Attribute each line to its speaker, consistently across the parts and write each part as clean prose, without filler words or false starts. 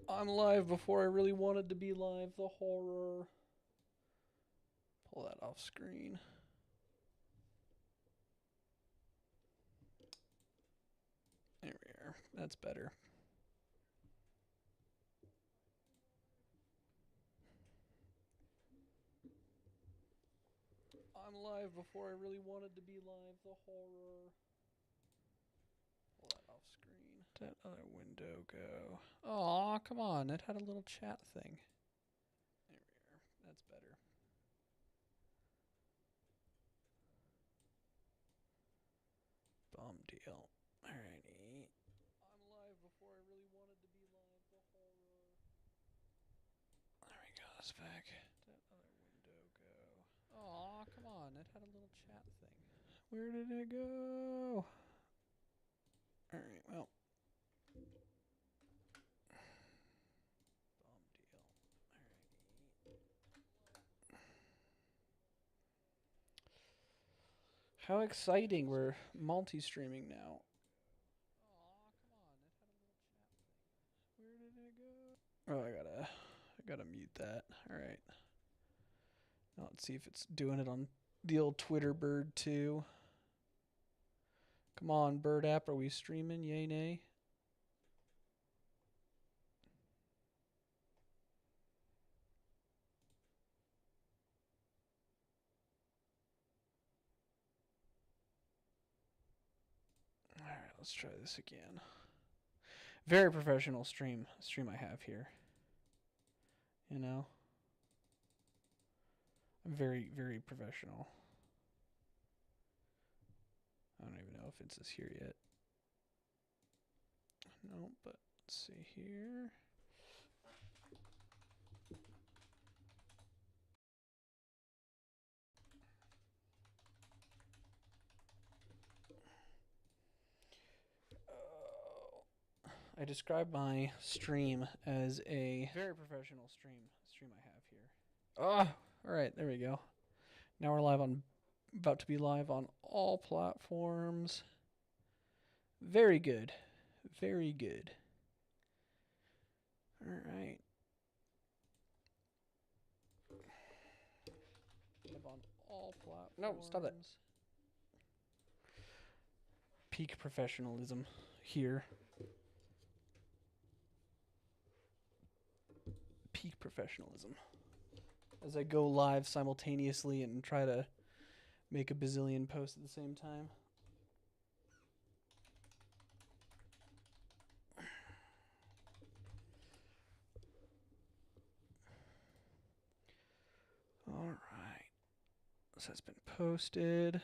Speaker 1: I'm live before I really wanted to be live. The horror. Pull that off screen. There we are. That's better. I'm live before I really wanted to be live. The horror. Pull that off screen. That other window go. Aw, come on. It had a little chat thing. There we are. That's better. Bum deal. Alrighty. I'm live before I really wanted to be live. The horror. There we go. That's back. That other window go. Aw, come on. It had a little chat thing. Where did it go? Alright, well. Bum deal. Alrighty. How exciting. We're multi-streaming now. Aw, come on. It had a little chat thing. Where did it go? Oh, I gotta mute that. Alright. Now let's see if it's doing it on the old Twitter bird too. Come on, Bird app, are we streaming? Yay, nay? Alright, let's try this again. Very professional stream I have here. You know? I'm very, very professional. I don't even know if it's this here yet. No, but let's see here. I describe my stream as a very professional stream I have here. Oh, all right, there we go. Now we're live on, about to be live on all platforms. Very good. Very good. All right. Live on all platforms. No, stop that. Peak professionalism here. Peak professionalism. As I go live simultaneously and try to make a bazillion posts at the same time. All right. This has been posted.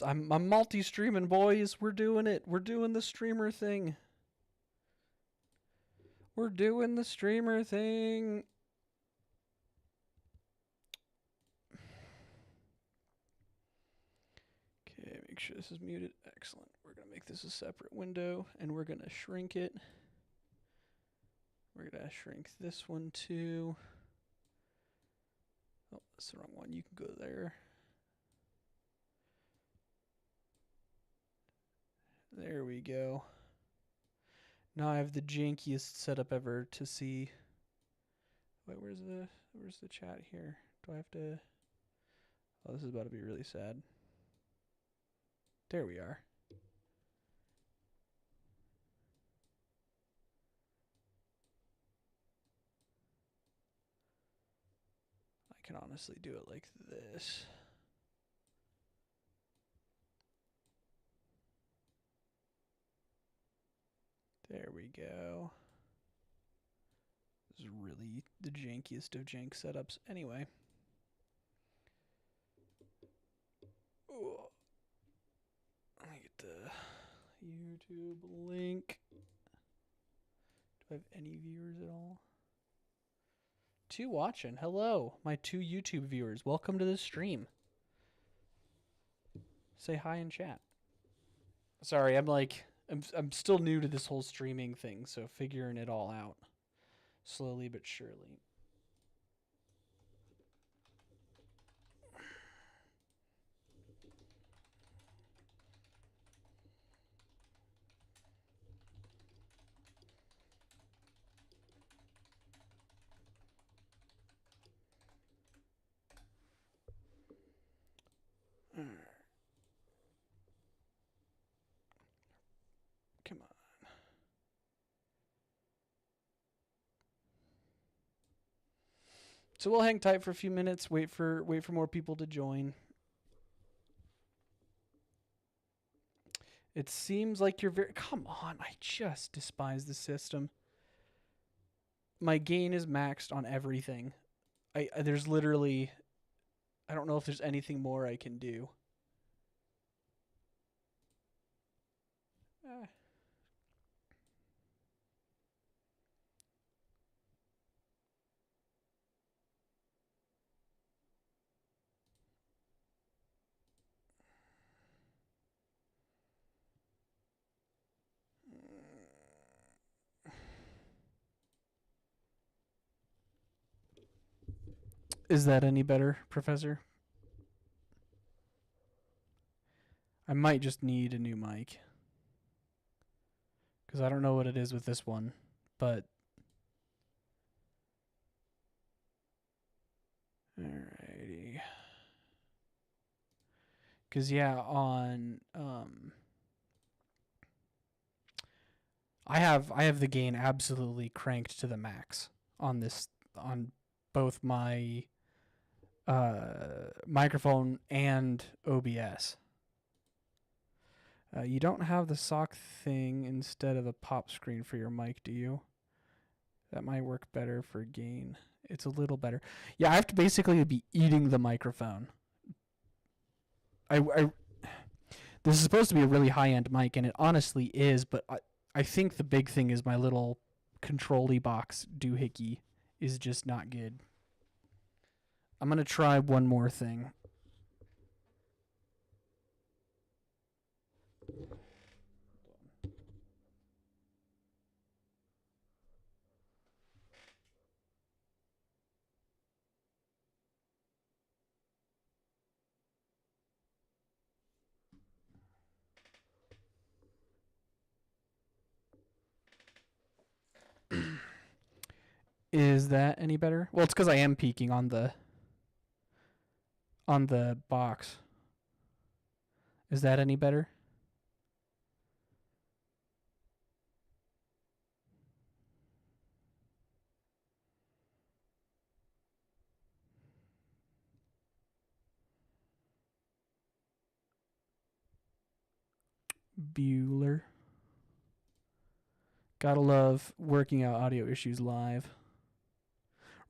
Speaker 1: I'm multi-streaming, boys. We're doing it. We're doing the streamer thing. We're doing the streamer thing. Okay, make sure this is muted. Excellent. We're going to make this a separate window, and we're going to shrink it. We're going to shrink this one too. Oh, that's the wrong one. You can go there. There we go. Now I have the jankiest setup ever to see. Wait, where's the chat here? Do I have to? Oh, this is about to be really sad. There we are. I can honestly do it like this. There we go. This is really the jankiest of jank setups. Anyway. Ooh. Let me get the YouTube link. Do I have any viewers at all? 2 watching. Hello, my 2 YouTube viewers. Welcome to the stream. Say hi in chat. Sorry, I'm still new to this whole streaming thing, so figuring it all out slowly but surely. So we'll hang tight for a few minutes. Wait for more people to join. It seems like you're very. Come on, I just despise the system. My gain is maxed on everything. There's literally. I don't know if there's anything more I can do. Uh, is that any better, Professor? I might just need a new mic. Because I don't know what it is with this one. But. Alrighty. Because, yeah, on. I have the gain absolutely cranked to the max on this on both my microphone and OBS. You don't have the sock thing instead of the pop screen for your mic, do you? That might work better for gain. It's a little better. Yeah, I have to basically be eating the microphone. I this is supposed to be a really high-end mic, and it honestly is, but I think the big thing is my little control-y box doohickey is just not good. I'm going to try one more thing. Is that any better? Well, it's because I am peeking on the box. Is that any better? Bueller. Gotta love working out audio issues live.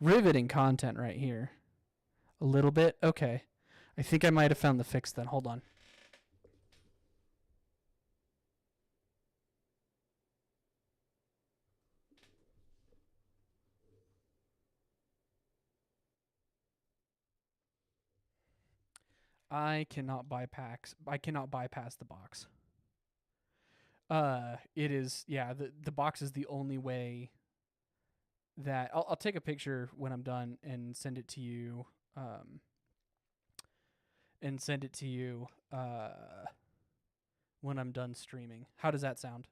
Speaker 1: Riveting content right here. A little bit? Okay. I think I might have found the fix then. Hold on. I cannot bypass the box. It is, yeah, the box is the only way that I'll take a picture when I'm done and send it to you. And send it to you when I'm done streaming. How does that sound?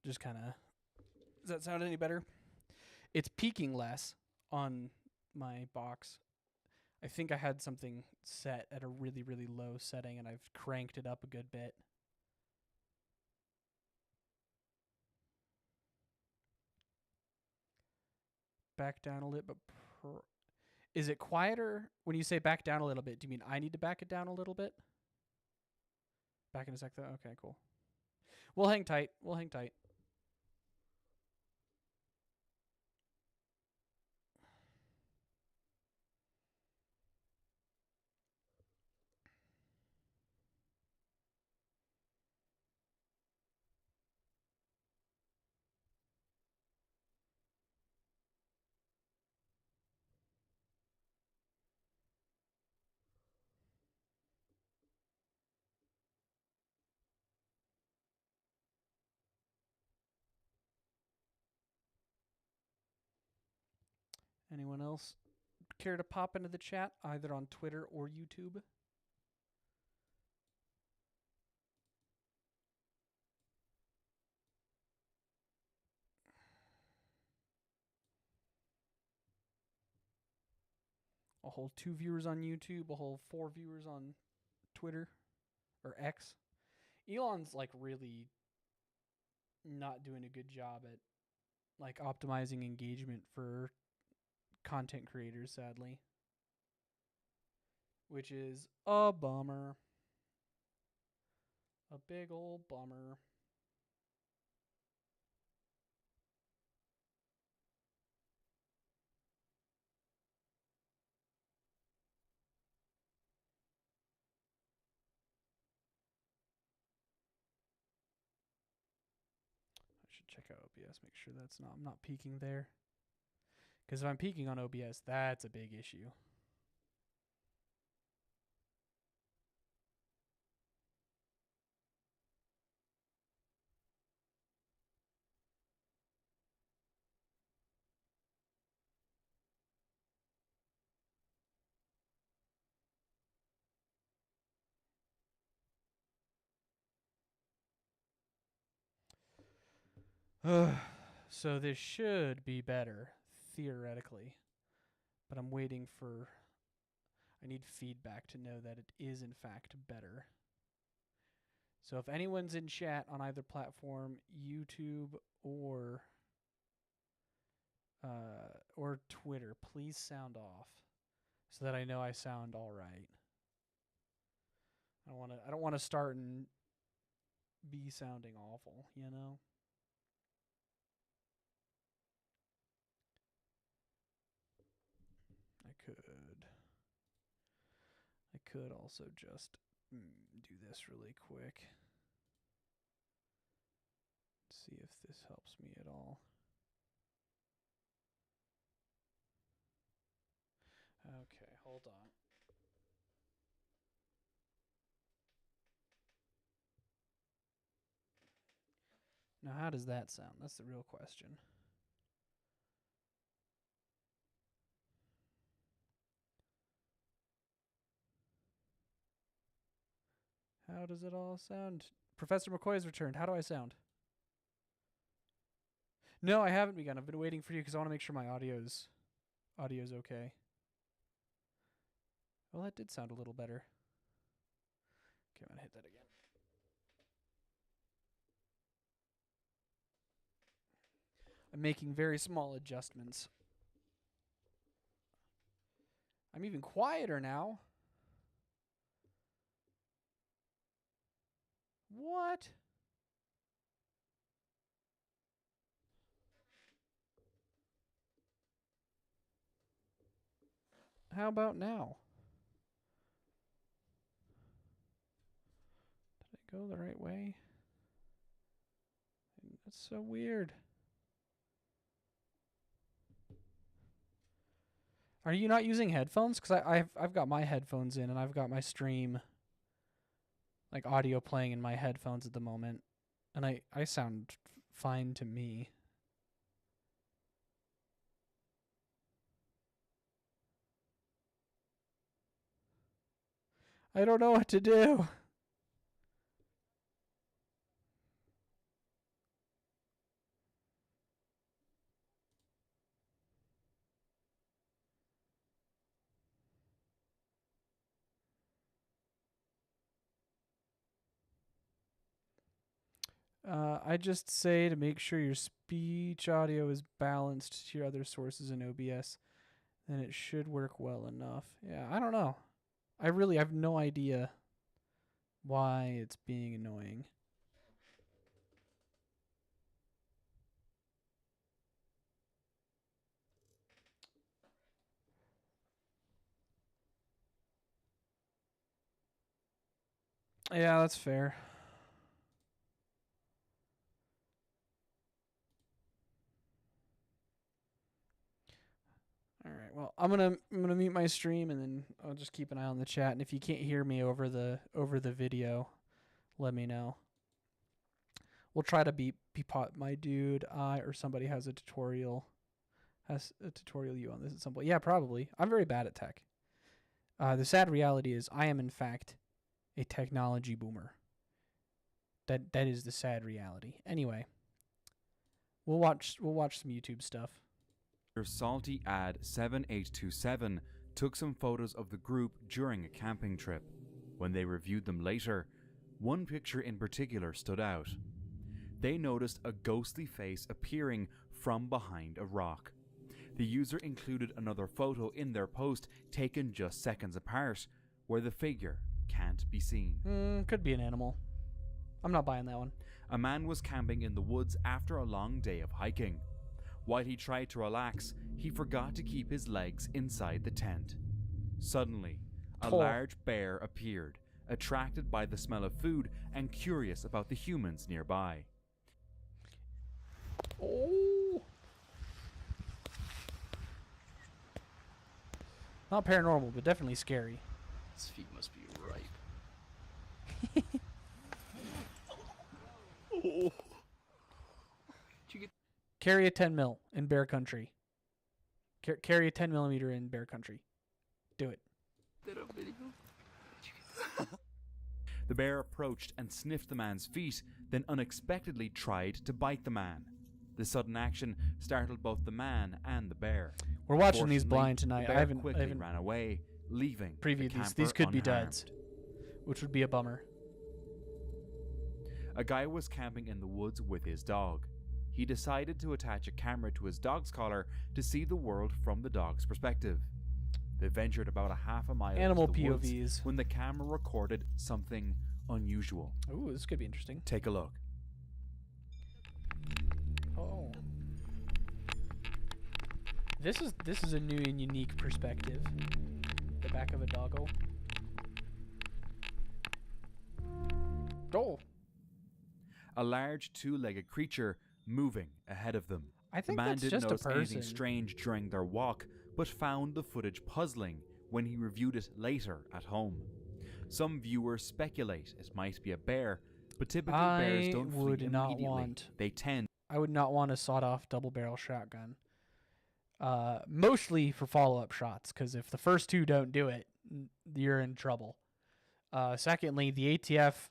Speaker 1: Just kind of. Does that sound any better? It's peaking less on my box. I think I had something set at a really, really low setting, and I've cranked it up a good bit. Back down a little bit. Is it quieter when you say back down a little bit? Do you mean I need to back it down a little bit? Back in a sec, though? Okay, cool. We'll hang tight. Anyone else care to pop into the chat, either on Twitter or YouTube? A whole 2 viewers on YouTube, a whole 4 viewers on Twitter or X. Elon's like really not doing a good job at like optimizing engagement for content creators, sadly, which is a bummer. A big old bummer. I should check out OBS, make sure I'm not peaking there. Because if I'm peaking on OBS, that's a big issue. So this should be better, theoretically. But I'm waiting for... I need feedback to know that it is, in fact, better. So if anyone's in chat on either platform, YouTube or Twitter, please sound off so that I know I sound all right. I don't want to start and be sounding awful, you know? I could also just do this really quick. See if this helps me at all. Okay, hold on. Now, how does that sound? That's the real question. How does it all sound? Professor McCoy's returned. How do I sound? No, I haven't begun. I've been waiting for you because I want to make sure my audio's okay. Well, that did sound a little better. Okay, I'm going to hit that again. I'm making very small adjustments. I'm even quieter now. What? How about now? Did I go the right way? That's so weird. Are you not using headphones? Because I've got my headphones in and I've got my stream like audio playing in my headphones at the moment, and I sound fine to me. I don't know what to do. I just say to make sure your speech audio is balanced to your other sources in OBS, then it should work well enough. Yeah, I don't know. I really have no idea why it's being annoying. Yeah, that's fair. All right. Well, I'm gonna mute my stream and then I'll just keep an eye on the chat. And if you can't hear me over the video, let me know. We'll try to beat my dude. Or somebody has a tutorial you on this at some point. Yeah, probably. I'm very bad at tech. The sad reality is I am in fact a technology boomer. That is the sad reality. Anyway, we'll watch some YouTube stuff.
Speaker 2: Your salty ad 7827 took some photos of the group during a camping trip. When they reviewed them later, one picture in particular stood out. They noticed a ghostly face appearing from behind a rock. The user included another photo in their post taken just seconds apart, where the figure can't be seen.
Speaker 1: Could be an animal. I'm not buying that one.
Speaker 2: A man was camping in the woods after a long day of hiking. While he tried to relax, he forgot to keep his legs inside the tent. Suddenly, a large bear appeared, attracted by the smell of food and curious about the humans nearby.
Speaker 1: Oh. Not paranormal, but definitely scary.
Speaker 3: His feet must be ripe. Oh.
Speaker 1: Carry a 10 mil in bear country. Carry a 10 millimeter in bear country. Do it.
Speaker 2: The bear approached and sniffed the man's feet, then unexpectedly tried to bite the man. The sudden action startled both the man and the bear.
Speaker 1: We're watching these
Speaker 2: Fortunately,
Speaker 1: blind tonight.
Speaker 2: The bear
Speaker 1: I haven't
Speaker 2: quickly ran away, leaving
Speaker 1: previewed
Speaker 2: the
Speaker 1: these.
Speaker 2: camper
Speaker 1: These could be
Speaker 2: unharmed.
Speaker 1: duds, which would be a bummer.
Speaker 2: A guy was camping in the woods with his dog. He decided to attach a camera to his dog's collar to see the world from the dog's perspective. They ventured about a half a mile
Speaker 1: Animal
Speaker 2: into the woods
Speaker 1: POVs.
Speaker 2: when the camera recorded something unusual.
Speaker 1: Ooh, this could be interesting.
Speaker 2: Take a look.
Speaker 1: Oh. This is a new and unique perspective. The back of a doggo. Oh.
Speaker 2: A large two-legged creature moving ahead of them.
Speaker 1: I think
Speaker 2: the man
Speaker 1: that's
Speaker 2: didn't
Speaker 1: just a
Speaker 2: notice anything
Speaker 1: person.
Speaker 2: strange during their walk, but found the footage puzzling when he reviewed it later at home. Some viewers speculate it might be a bear, but typically bears don't flee
Speaker 1: would not
Speaker 2: immediately.
Speaker 1: want-
Speaker 2: They tend
Speaker 1: I would not want a sawed-off double-barrel shotgun. Mostly for follow-up shots, because if the first two don't do it, you're in trouble. Secondly, the ATF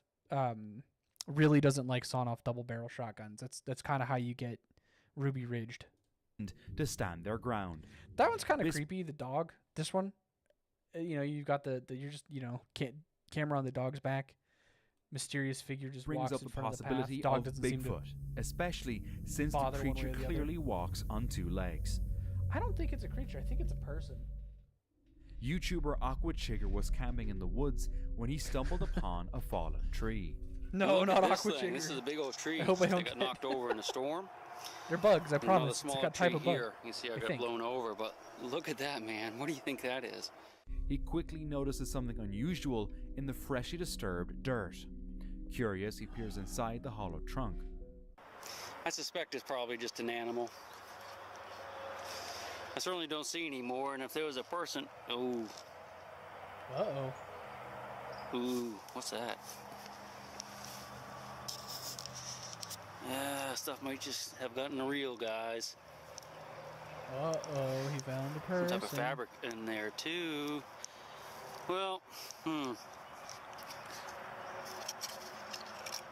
Speaker 1: really doesn't like sawn-off double-barrel shotguns. That's kind of how you get Ruby Ridged.
Speaker 2: to stand their ground.
Speaker 1: That one's kind of
Speaker 2: This-
Speaker 1: creepy. The dog. This one, you've got the you're just camera on the dog's back. Mysterious figure just
Speaker 2: Brings
Speaker 1: walks
Speaker 2: up
Speaker 1: in
Speaker 2: the
Speaker 1: front of the path.
Speaker 2: possibility
Speaker 1: Dog
Speaker 2: of
Speaker 1: doesn't seem to.
Speaker 2: Bigfoot, especially since the
Speaker 1: bother one way
Speaker 2: creature
Speaker 1: or the other.
Speaker 2: clearly walks on two legs.
Speaker 1: I don't think it's a creature. I think it's a person.
Speaker 2: YouTuber Aqua Chigger was camping in the woods when he stumbled upon a fallen tree.
Speaker 1: No,
Speaker 3: Look
Speaker 1: not
Speaker 3: at this
Speaker 1: Aqua
Speaker 3: thing.
Speaker 1: Chicken.
Speaker 3: This is a big old tree
Speaker 1: I hope I
Speaker 3: that
Speaker 1: don't
Speaker 3: got
Speaker 1: get-
Speaker 3: knocked over in a storm.
Speaker 1: They're bugs. I
Speaker 3: And now the
Speaker 1: promise. It's
Speaker 3: small
Speaker 1: got
Speaker 3: tree
Speaker 1: type of bug.
Speaker 3: here. You can see I
Speaker 1: I
Speaker 3: got
Speaker 1: think.
Speaker 3: blown over, but look at that, man. What do you think that is?
Speaker 2: He quickly notices something unusual in the freshly disturbed dirt. Curious, he peers inside the hollow trunk.
Speaker 3: I suspect it's probably just an animal. I certainly don't see any more, and if there was a person... Oh,
Speaker 1: Uh-oh.
Speaker 3: ooh, what's that? Yeah, stuff might just have gotten real, guys.
Speaker 1: Uh-oh. He found a
Speaker 3: Some
Speaker 1: person.
Speaker 3: type of fabric in there, too. Well, I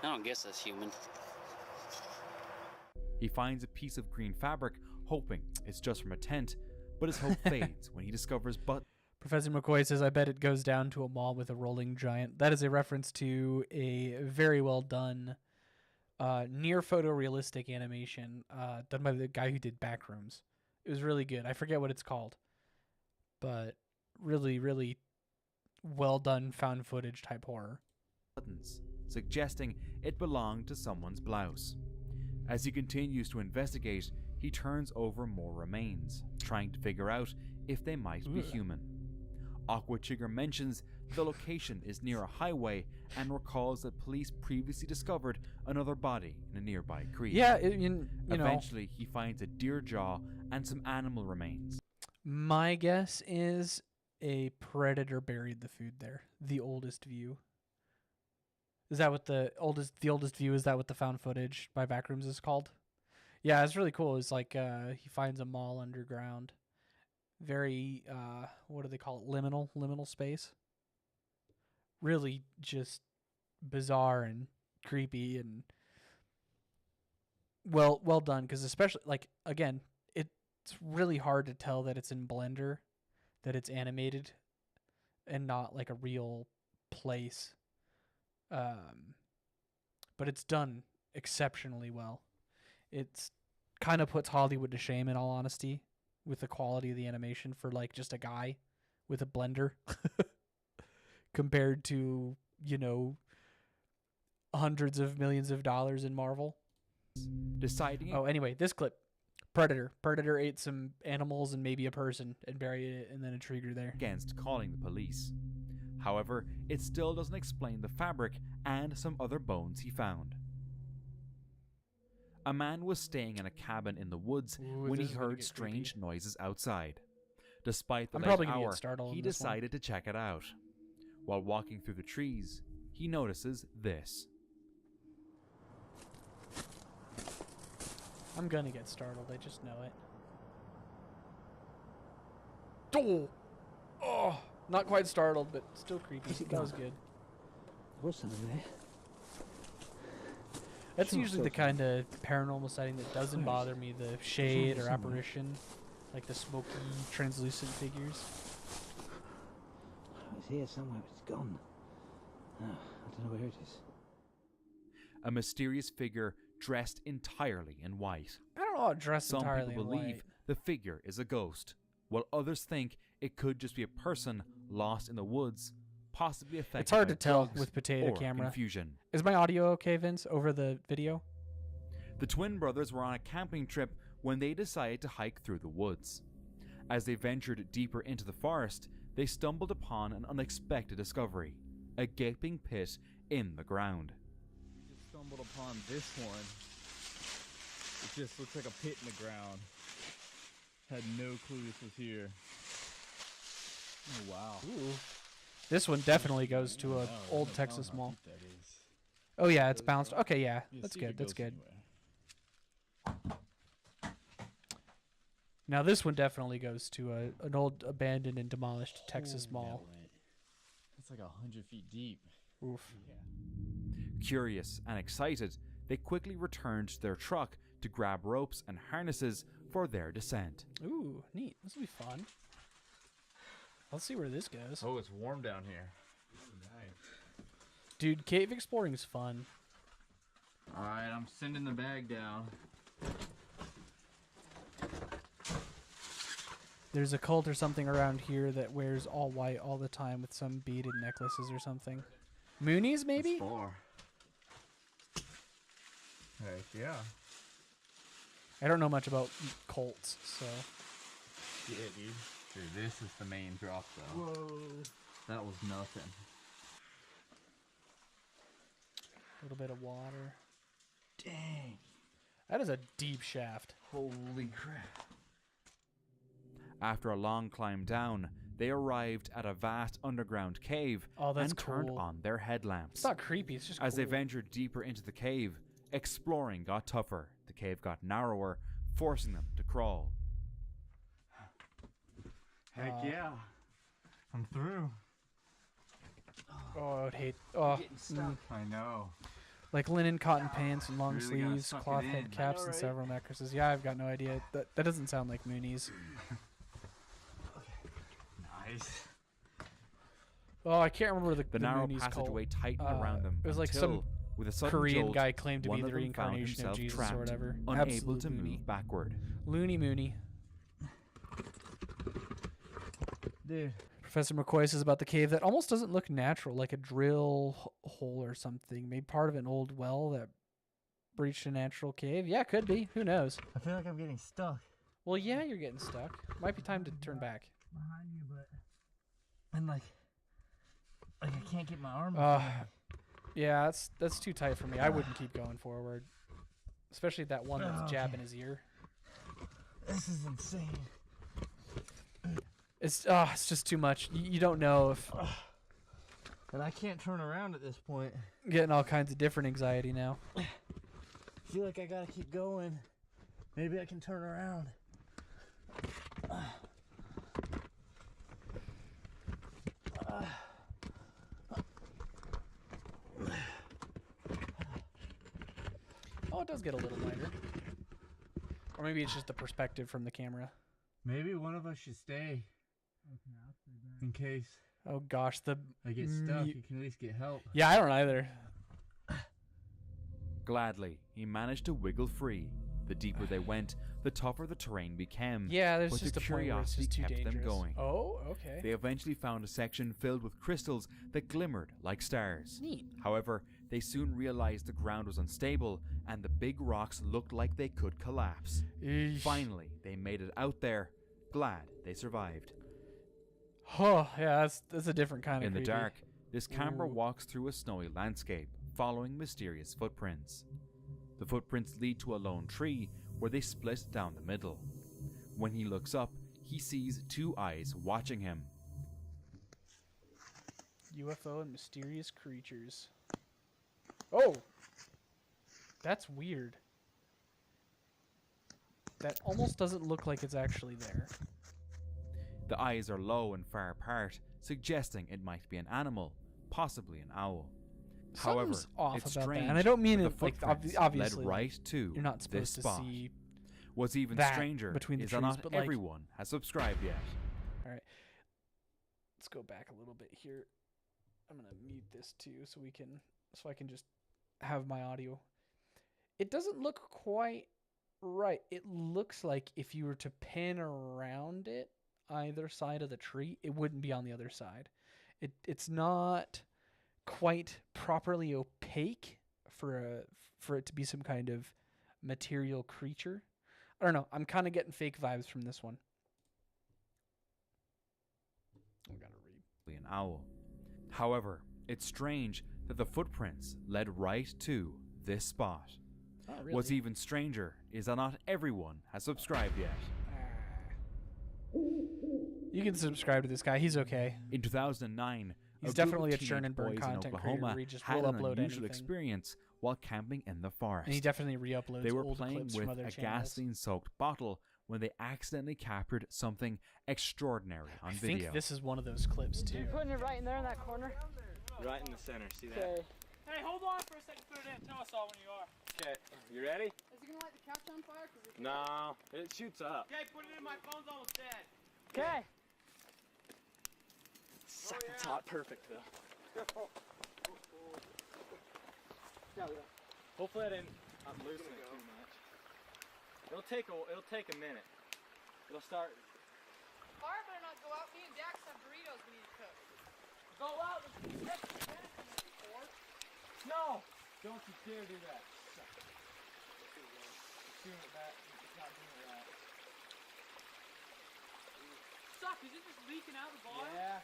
Speaker 3: don't guess that's human.
Speaker 2: He finds a piece of green fabric, hoping it's just from a tent, but his hope fades when he discovers
Speaker 1: Professor McCoy says, I bet it goes down to a mall with a rolling giant. That is a reference to a very well done, near photorealistic animation done by the guy who did Backrooms. It was really good. I forget what it's called, but really, really well done found footage type horror.
Speaker 2: buttons, suggesting it belonged to someone's blouse. As he continues to investigate, he turns over more remains, trying to figure out if they might be human. Aqua Chigger mentions the location is near a highway and recalls that police previously discovered another body in a nearby creek.
Speaker 1: Yeah,
Speaker 2: Eventually, he finds a deer jaw and some animal remains.
Speaker 1: my guess is a predator buried the food there. The oldest view. Is that what the oldest view? Is that what the found footage by Backrooms is called? Yeah, it's really cool. It's like he finds a mall underground. Very what do they call it? Liminal space. Really just bizarre and creepy and well done, because especially like again, it's really hard to tell that it's in Blender, that it's animated and not like a real place. But it's done exceptionally well. It's kind of puts Hollywood to shame, in all honesty, with the quality of the animation for like just a guy with a blender compared to, you know, hundreds of millions of dollars in Marvel.
Speaker 2: Deciding.
Speaker 1: Oh, anyway, this clip. Predator. Predator ate some animals and maybe a person and buried it, and then a trigger there.
Speaker 2: Against calling the police. However, it still doesn't explain the fabric and some other bones he found. A man was staying in a cabin in the woods when he heard strange noises outside. Despite the late hour, he decided to check it out. While walking through the trees, he notices this.
Speaker 1: I'm gonna get startled, I just know it. Oh! Not quite startled, but still creepy. That was good.
Speaker 4: What's something there?
Speaker 1: That's usually the kind of paranormal sighting that doesn't bother me, the shade or apparition, like the smoky, translucent figures.
Speaker 4: It's here somewhere, but it's gone. Oh, I don't know where it is.
Speaker 2: A mysterious figure dressed entirely in white.
Speaker 1: I don't know how dressed entirely in white.
Speaker 2: Some people believe the figure is a ghost, while others think it could just be a person lost in the woods, possibly affected. It's
Speaker 1: hard to tell with potato camera.
Speaker 2: Confusion.
Speaker 1: Is my audio okay, Vince, over the video?
Speaker 2: The twin brothers were on a camping trip when they decided to hike through the woods. As they ventured deeper into the forest, they stumbled upon an unexpected discovery: a gaping pit in the ground.
Speaker 5: We just stumbled upon this one. It just looks like a pit in the ground. Had no clue this was here. Oh wow.
Speaker 1: Ooh. This one definitely goes to a old Texas mall. Oh yeah, it's bounced. Okay, yeah, that's good. That's good. Now this one definitely goes to an old abandoned and demolished Texas mall.
Speaker 5: It's like 100 feet deep.
Speaker 1: Oof.
Speaker 5: Yeah.
Speaker 2: Curious and excited, they quickly returned to their truck to grab ropes and harnesses for their descent.
Speaker 1: Ooh, neat. This will be fun. Let's see where this goes.
Speaker 5: Oh, it's warm down here.
Speaker 1: Dude, cave exploring is fun.
Speaker 5: Alright, I'm sending the bag down.
Speaker 1: There's a cult or something around here that wears all white all the time with some beaded necklaces or something. Moonies, maybe?
Speaker 5: That's far. Heck yeah.
Speaker 1: I don't know much about cults, so...
Speaker 5: Yeah, dude. Dude, this is the main drop, though.
Speaker 4: Whoa.
Speaker 5: That was nothing.
Speaker 1: A little bit of water.
Speaker 4: Dang.
Speaker 1: That is a deep shaft.
Speaker 5: Holy crap.
Speaker 2: After a long climb down, they arrived at a vast underground cave and turned on their headlamps.
Speaker 1: It's not creepy, it's just
Speaker 2: As
Speaker 1: cool.
Speaker 2: they ventured deeper into the cave, exploring got tougher. The cave got narrower, forcing them to crawl.
Speaker 5: Heck yeah. I'm through.
Speaker 1: Oh, I would hate... Oh,
Speaker 4: Getting stuck.
Speaker 5: I know.
Speaker 1: like linen cotton pants and long
Speaker 5: Really gotta
Speaker 1: sleeves,
Speaker 5: suck it
Speaker 1: cloth
Speaker 5: in.
Speaker 1: head caps, and
Speaker 4: right?
Speaker 1: several necklaces. Yeah, I've got no idea. That doesn't sound like Moonies.
Speaker 5: Nice.
Speaker 1: Oh, I can't remember the
Speaker 2: narrow
Speaker 1: Moonies
Speaker 2: passageway
Speaker 1: cult.
Speaker 2: tightened around them.
Speaker 1: It was like
Speaker 2: until,
Speaker 1: some
Speaker 2: with a sudden
Speaker 1: Korean
Speaker 2: jolt,
Speaker 1: guy claimed to
Speaker 2: one
Speaker 1: be
Speaker 2: of
Speaker 1: the
Speaker 2: them found
Speaker 1: reincarnation of
Speaker 2: himself
Speaker 1: Jesus
Speaker 2: trapped,
Speaker 1: or whatever.
Speaker 2: unable
Speaker 1: Absolute
Speaker 2: to
Speaker 1: Mooney.
Speaker 2: move backward.
Speaker 1: Loony Mooney.
Speaker 5: Dude.
Speaker 1: Professor McCoy says about the cave that almost doesn't look natural, like a drill hole or something. Maybe part of an old well that breached a natural cave. Yeah, could be. Who knows?
Speaker 5: I feel like I'm getting stuck.
Speaker 1: Well, yeah, you're getting stuck. Might be time to turn back.
Speaker 5: Behind you, but... And like I can't get my arm
Speaker 1: Yeah, that's too tight for me. I wouldn't keep going forward. Especially that one that's jabbing his ear.
Speaker 5: This is insane.
Speaker 1: It's just too much. You don't know if...
Speaker 5: And I can't turn around at this point.
Speaker 1: Getting all kinds of different anxiety now.
Speaker 5: I feel like I gotta keep going. Maybe I can turn around.
Speaker 1: Oh, it does get a little lighter. Or maybe it's just the perspective from the camera.
Speaker 5: Maybe one of us should stay. In case.
Speaker 1: Oh gosh,
Speaker 5: I get stuck. You can at least get help.
Speaker 1: Yeah, I don't either.
Speaker 2: Gladly, he managed to wiggle free. The deeper they went, the tougher the terrain became.
Speaker 1: Yeah, there's
Speaker 2: but
Speaker 1: just
Speaker 2: the
Speaker 1: a point where it's
Speaker 2: curiosity
Speaker 1: just too
Speaker 2: kept
Speaker 1: dangerous.
Speaker 2: them going.
Speaker 1: Oh, okay.
Speaker 2: They eventually found a section filled with crystals that glimmered like stars.
Speaker 1: Neat.
Speaker 2: However, they soon realized the ground was unstable and the big rocks looked like they could collapse.
Speaker 1: Eesh.
Speaker 2: Finally, they made it out there, glad they survived.
Speaker 1: Oh, yeah, that's a different kind of
Speaker 2: In the
Speaker 1: creepy.
Speaker 2: dark, this camera
Speaker 1: Ooh.
Speaker 2: walks through a snowy landscape, following mysterious footprints. The footprints lead to a lone tree where they split down the middle. When he looks up, he sees two eyes watching him.
Speaker 1: UFO and mysterious creatures. Oh! That's weird. That almost doesn't look like it's actually there.
Speaker 2: The eyes are low and far apart, suggesting it might be an animal, possibly an owl. However,
Speaker 1: Something's off
Speaker 2: it's
Speaker 1: about
Speaker 2: strange
Speaker 1: that. And I don't mean
Speaker 2: that
Speaker 1: it
Speaker 2: the
Speaker 1: like
Speaker 2: footprints
Speaker 1: obviously
Speaker 2: led right to
Speaker 1: you're not
Speaker 2: this
Speaker 1: supposed to
Speaker 2: spot.
Speaker 1: see
Speaker 2: What's even
Speaker 1: that
Speaker 2: stranger
Speaker 1: between the
Speaker 2: is that
Speaker 1: trees,
Speaker 2: not
Speaker 1: but, like-
Speaker 2: everyone has subscribed yet.
Speaker 1: Alright. Let's go back a little bit here. I'm gonna mute this too so I can just have my audio. It doesn't look quite right. It looks like if you were to pan around it either side of the tree, it wouldn't be on the other side. It's not quite properly opaque for it to be some kind of material creature. I don't know. I'm kind of getting fake vibes from this one. I gotta read.
Speaker 2: An owl. However, it's strange that the footprints led right to this spot.
Speaker 1: Oh, really?
Speaker 2: What's even stranger is that not everyone has subscribed yet.
Speaker 1: You can subscribe to this guy. He's okay.
Speaker 2: In 2009,
Speaker 1: He's
Speaker 2: a group
Speaker 1: definitely
Speaker 2: of
Speaker 1: a churn and
Speaker 2: teenage
Speaker 1: burn
Speaker 2: boys in
Speaker 1: content creator
Speaker 2: Oklahoma
Speaker 1: where he just
Speaker 2: had
Speaker 1: will
Speaker 2: an
Speaker 1: upload
Speaker 2: unusual
Speaker 1: anything.
Speaker 2: experience while camping in the forest.
Speaker 1: And he definitely re-uploads
Speaker 2: They were
Speaker 1: old
Speaker 2: playing
Speaker 1: clips
Speaker 2: with
Speaker 1: from other
Speaker 2: a
Speaker 1: channels.
Speaker 2: gasoline-soaked bottle when they accidentally captured something extraordinary on
Speaker 1: I
Speaker 2: video.
Speaker 1: think this is one of those clips too.
Speaker 6: Putting it right in there in that corner.
Speaker 7: Right in the center, see that?
Speaker 6: Okay.
Speaker 3: Hey, hold on for a second, put it in. Tell us all when you are.
Speaker 7: Okay, you ready?
Speaker 6: Is he gonna light the couch on fire?
Speaker 7: No, it shoots up.
Speaker 3: Okay, put it in. My phone's almost dead.
Speaker 6: Okay.
Speaker 7: It's hot, perfect though. Hopefully I didn't loosen it too much. It'll take a minute. It'll start.
Speaker 6: Fire better not go out. Me and Dax have burritos we need to cook.
Speaker 3: Go out.
Speaker 7: No! Don't you dare do that. It's doing it back. It's not doing it right.
Speaker 3: Suck, is it just leaking out the bottom?
Speaker 7: Yeah.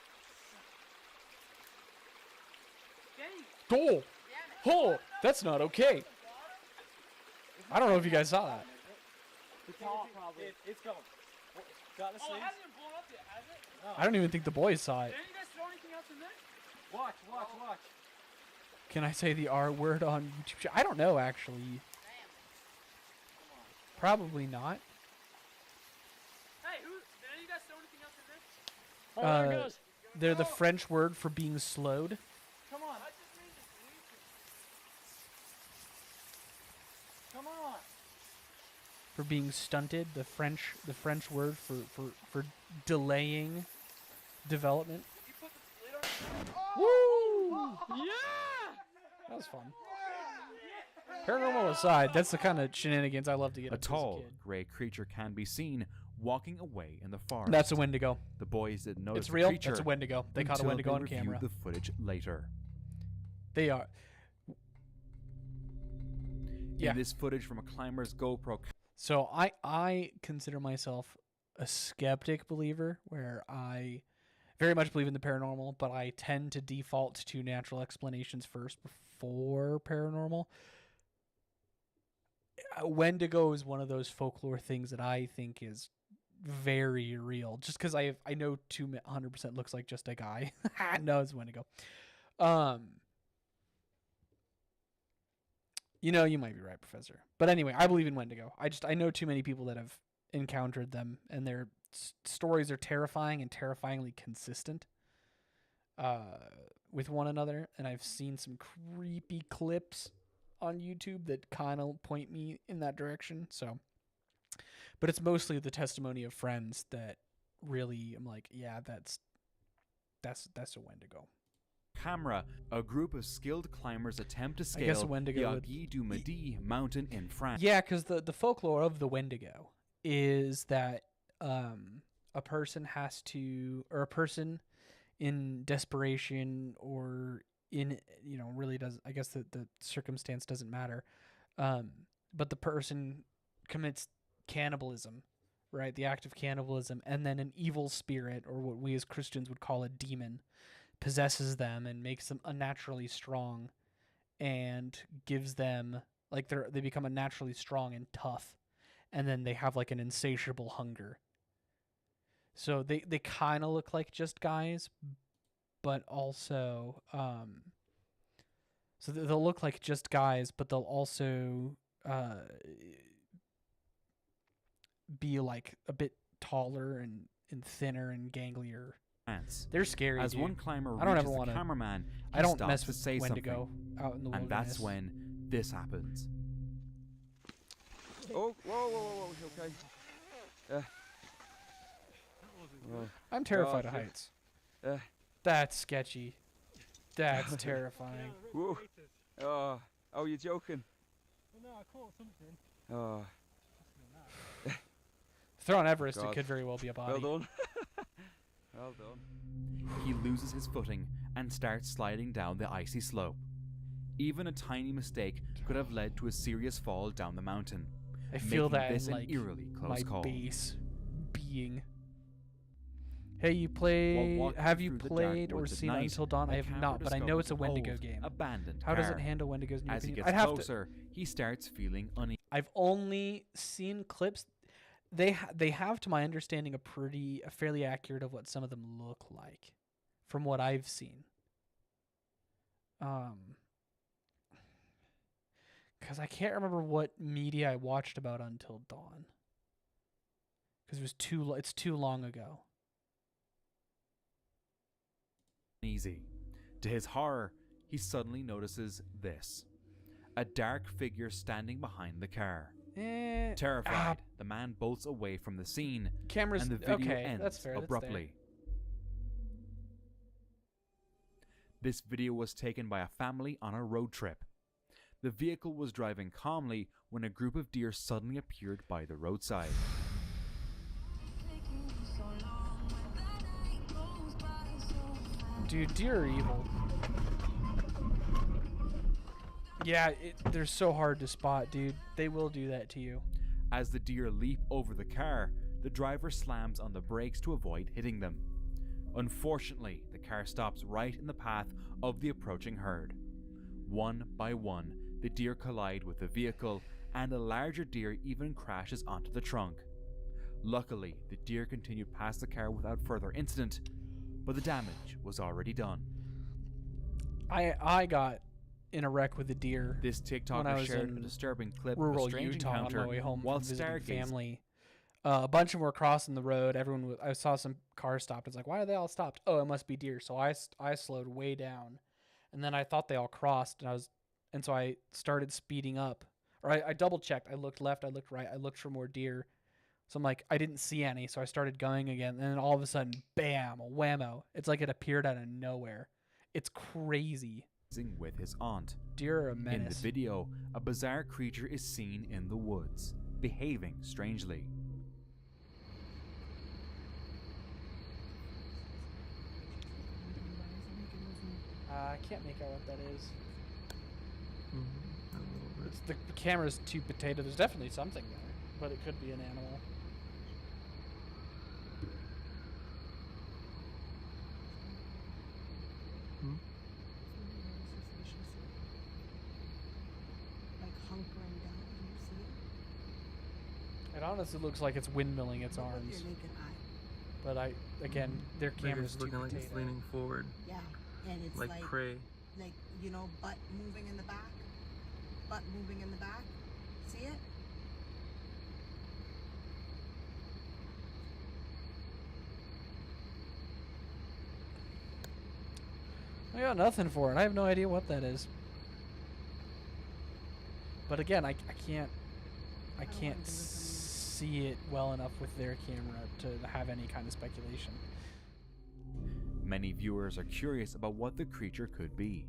Speaker 3: Dang.
Speaker 1: Oh, that's not okay. I don't know if you guys saw that.
Speaker 7: It's hot, probably. It's going. Got the
Speaker 3: Oh, it
Speaker 7: sleeves?
Speaker 3: hasn't even blown up yet, has it?
Speaker 1: I don't even think the boys saw it.
Speaker 3: Did you guys throw anything else in there?
Speaker 7: Watch, watch, watch.
Speaker 1: Can I say the R word on YouTube? I don't know actually. Probably not.
Speaker 3: Hey, did any of you guys throw anything else in there?
Speaker 6: Oh, there it goes.
Speaker 1: They're the French word for being slowed.
Speaker 7: Come on.
Speaker 3: I just made this leak.
Speaker 7: Come on.
Speaker 1: For being stunted. The French word for delaying development.
Speaker 3: You put the lid on.
Speaker 1: Woo!
Speaker 6: Yeah!
Speaker 1: That was fun. Paranormal aside, that's the kind of shenanigans I love to get
Speaker 2: A
Speaker 1: up to
Speaker 2: tall,
Speaker 1: as a kid.
Speaker 2: gray creature can be seen walking away in the forest.
Speaker 1: That's a Wendigo.
Speaker 2: The boys didn't notice
Speaker 1: It's
Speaker 2: the
Speaker 1: real.
Speaker 2: creature
Speaker 1: That's a Wendigo. They caught a
Speaker 2: until
Speaker 1: Wendigo
Speaker 2: they
Speaker 1: on
Speaker 2: reviewed
Speaker 1: camera.
Speaker 2: the footage later.
Speaker 1: They are. Yeah.
Speaker 2: In this footage from a climber's GoPro
Speaker 1: So I consider myself a skeptic believer, where I very much believe in the paranormal, but I tend to default to natural explanations first before paranormal. Wendigo is one of those folklore things that I think is very real, just because I know 200% looks like just a guy. No, it's Wendigo. You know, you might be right, Professor. But anyway, I believe in Wendigo. I know too many people that have encountered them, and their stories are terrifying and terrifyingly consistent with one another. And I've seen some creepy clips on YouTube that kind of point me in that direction. So, but it's mostly the testimony of friends that really I'm like, yeah, that's that's a Wendigo.
Speaker 2: Camera, a group of skilled climbers attempt to
Speaker 1: I guess a
Speaker 2: scale the
Speaker 1: Wendigo would-
Speaker 2: Aiguille du Midi mountain in France.
Speaker 1: Yeah, because the folklore of the Wendigo is that a person has to, or a person in desperation or in, really does, I guess the circumstance doesn't matter, but the person commits cannibalism, right? The act of cannibalism, and then an evil spirit, or what we as Christians would call a demon, possesses them and makes them unnaturally strong and gives them, like, they become unnaturally strong and tough, and then they have like an insatiable hunger. So they kind of look like just guys, but also so they'll look like just guys, but they'll also be like a bit taller and thinner and ganglier. They're scary.
Speaker 2: As
Speaker 1: dude.
Speaker 2: one climber
Speaker 1: I don't
Speaker 2: reaches
Speaker 1: ever
Speaker 2: the
Speaker 1: wanna-
Speaker 2: cameraman, he
Speaker 1: I don't
Speaker 2: stops
Speaker 1: mess
Speaker 2: to
Speaker 1: with
Speaker 2: say
Speaker 1: Wendigo
Speaker 2: something.
Speaker 1: out in the
Speaker 2: And
Speaker 1: wilderness.
Speaker 2: that's when this happens.
Speaker 8: Oh, whoa, okay.
Speaker 1: I'm terrified of
Speaker 8: God.
Speaker 1: heights.
Speaker 8: Uh,
Speaker 1: That's sketchy. That's terrifying.
Speaker 8: whoa. Oh, you're joking?
Speaker 7: Well, no, I caught something.
Speaker 8: Oh,
Speaker 1: If they're on Everest, it
Speaker 8: God.
Speaker 1: could very well be a body.
Speaker 8: well done. Well done.
Speaker 2: He loses his footing and starts sliding down the icy slope. Even a tiny mistake could have led to a serious fall down the mountain.
Speaker 1: I feel
Speaker 2: making
Speaker 1: that
Speaker 2: this
Speaker 1: in
Speaker 2: an
Speaker 1: like
Speaker 2: eerily close
Speaker 1: my
Speaker 2: call.
Speaker 1: base being. Hey, you
Speaker 2: While
Speaker 1: play?
Speaker 2: walking
Speaker 1: Have you
Speaker 2: through the
Speaker 1: played
Speaker 2: dark
Speaker 1: or
Speaker 2: woods at
Speaker 1: seen
Speaker 2: night,
Speaker 1: Until Dawn?
Speaker 2: the
Speaker 1: I have
Speaker 2: camera
Speaker 1: not, but I know it's a
Speaker 2: discovers an
Speaker 1: Wendigo
Speaker 2: old,
Speaker 1: game.
Speaker 2: Abandoned
Speaker 1: How does it
Speaker 2: car.
Speaker 1: handle Wendigos in your
Speaker 2: As he
Speaker 1: opinion?
Speaker 2: gets
Speaker 1: I'd have to.
Speaker 2: closer, he starts feeling uneasy.
Speaker 1: I've only seen clips. They have, to my understanding, a fairly accurate of what some of them look like, from what I've seen. Because I can't remember what media I watched about Until Dawn. Because it's too long ago.
Speaker 2: To his horror, he suddenly notices this: a dark figure standing behind the car. Terrified, the man bolts away from the scene,
Speaker 1: Cameras.
Speaker 2: and the video
Speaker 1: Okay,
Speaker 2: ends
Speaker 1: that's fair.
Speaker 2: abruptly. This video was taken by a family on a road trip. The vehicle was driving calmly when a group of deer suddenly appeared by the roadside.
Speaker 1: Dude, deer are evil. Yeah, they're so hard to spot, dude. They will do that to you.
Speaker 2: As the deer leap over the car, the driver slams on the brakes to avoid hitting them. Unfortunately, the car stops right in the path of the approaching herd. One by one, the deer collide with the vehicle, and a larger deer even crashes onto the trunk. Luckily, the deer continued past the car without further incident, but the damage was already done.
Speaker 1: I got in a wreck with a deer.
Speaker 2: This
Speaker 1: When I
Speaker 2: TikToker
Speaker 1: was
Speaker 2: shared a
Speaker 1: in
Speaker 2: disturbing clip of
Speaker 1: rural
Speaker 2: a strange
Speaker 1: Utah on
Speaker 2: encounter
Speaker 1: my way home
Speaker 2: while
Speaker 1: from visiting
Speaker 2: stargazing.
Speaker 1: family. A bunch of them were crossing the road. I saw some cars stopped. It's like, why are they all stopped? Oh, it must be deer. So I slowed way down, and then I thought they all crossed, and so I started speeding up. Or I double checked. I looked left. I looked right. I looked for more deer. So I'm like, I didn't see any. So I started going again, and then all of a sudden, bam, a whammo! It's like it appeared out of nowhere. It's crazy.
Speaker 2: With his aunt.
Speaker 1: Deer are a
Speaker 2: In the
Speaker 1: menace.
Speaker 2: video, a bizarre creature is seen in the woods, behaving strangely.
Speaker 1: I can't make out what that is. The camera's too potato. There's definitely something there, but it could be an animal.
Speaker 9: Like hunkering down. Can you see it?
Speaker 1: It honestly looks like it's windmilling its
Speaker 9: Look with
Speaker 1: arms.
Speaker 9: your naked eye.
Speaker 1: But again, their camera's too
Speaker 5: looking like it's
Speaker 1: potato.
Speaker 5: leaning forward,
Speaker 9: Yeah, and it's
Speaker 5: like prey.
Speaker 9: like butt moving in the back. Butt moving in the back. See it?
Speaker 1: I got nothing for it. I have no idea what that is. But again, I can't
Speaker 9: wanna do this
Speaker 1: see it well enough with their camera to have any kind of speculation.
Speaker 2: Many viewers are curious about what the creature could be.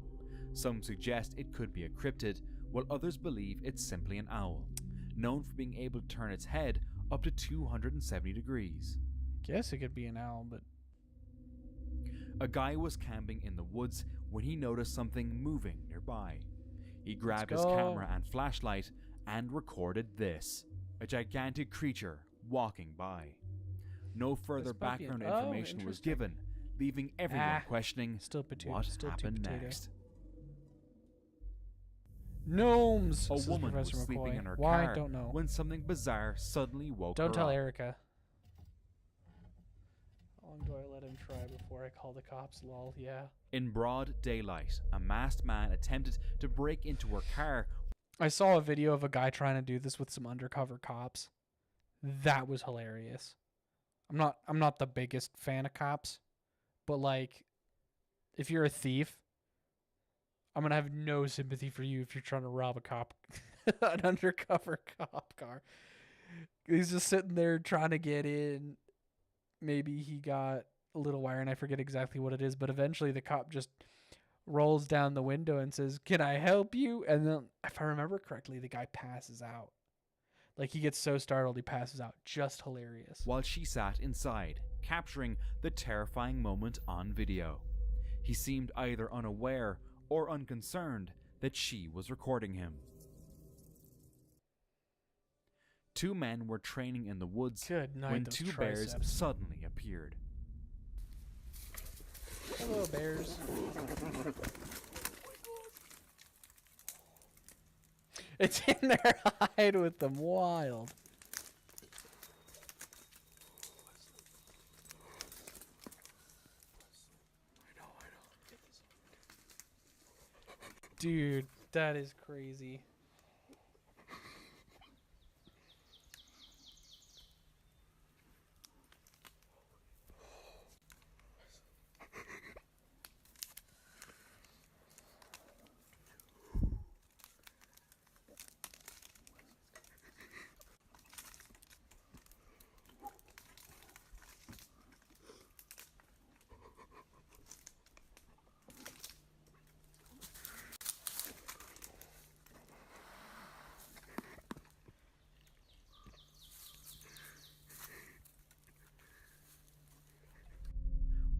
Speaker 2: Some suggest it could be a cryptid, while others believe it's simply an owl, known for being able to turn its head up to 270 degrees.
Speaker 1: Guess it could be an owl, but
Speaker 2: A guy was camping in the woods when he noticed something moving nearby. He grabbed his camera and flashlight and recorded this: a gigantic creature walking by. No further background information was given, leaving everyone questioning what happened next.
Speaker 1: Gnomes!
Speaker 2: A
Speaker 1: says
Speaker 2: woman was
Speaker 1: Professor
Speaker 2: sleeping
Speaker 1: McCoy.
Speaker 2: in her
Speaker 1: Why?
Speaker 2: car
Speaker 1: Don't know.
Speaker 2: when something bizarre suddenly woke her
Speaker 1: Don't tell
Speaker 2: up.
Speaker 1: Erica. How long do I let him try before I call the cops? Lol, yeah.
Speaker 2: In broad daylight, a masked man attempted to break into her car.
Speaker 1: I saw a video of a guy trying to do this with some undercover cops. That was hilarious. I'm not the biggest fan of cops, but like, if you're a thief, I'm gonna have no sympathy for you if you're trying to rob a cop, an undercover cop car. He's just sitting there trying to get in. Maybe he got a little wire, and I forget exactly what it is, but eventually the cop just rolls down the window and says, "Can I help you?" And then, if I remember correctly, the guy passes out. Like, he gets so startled, he passes out. Just hilarious.
Speaker 2: While she sat inside, capturing the terrifying moment on video. He seemed either unaware or unconcerned that she was recording him. Two men were training in the woods
Speaker 1: Good night,
Speaker 2: when
Speaker 1: those
Speaker 2: two bears
Speaker 1: triceps.
Speaker 2: suddenly appeared.
Speaker 1: Hello, bears. It's in their hide with them. Wild. Dude, that is crazy.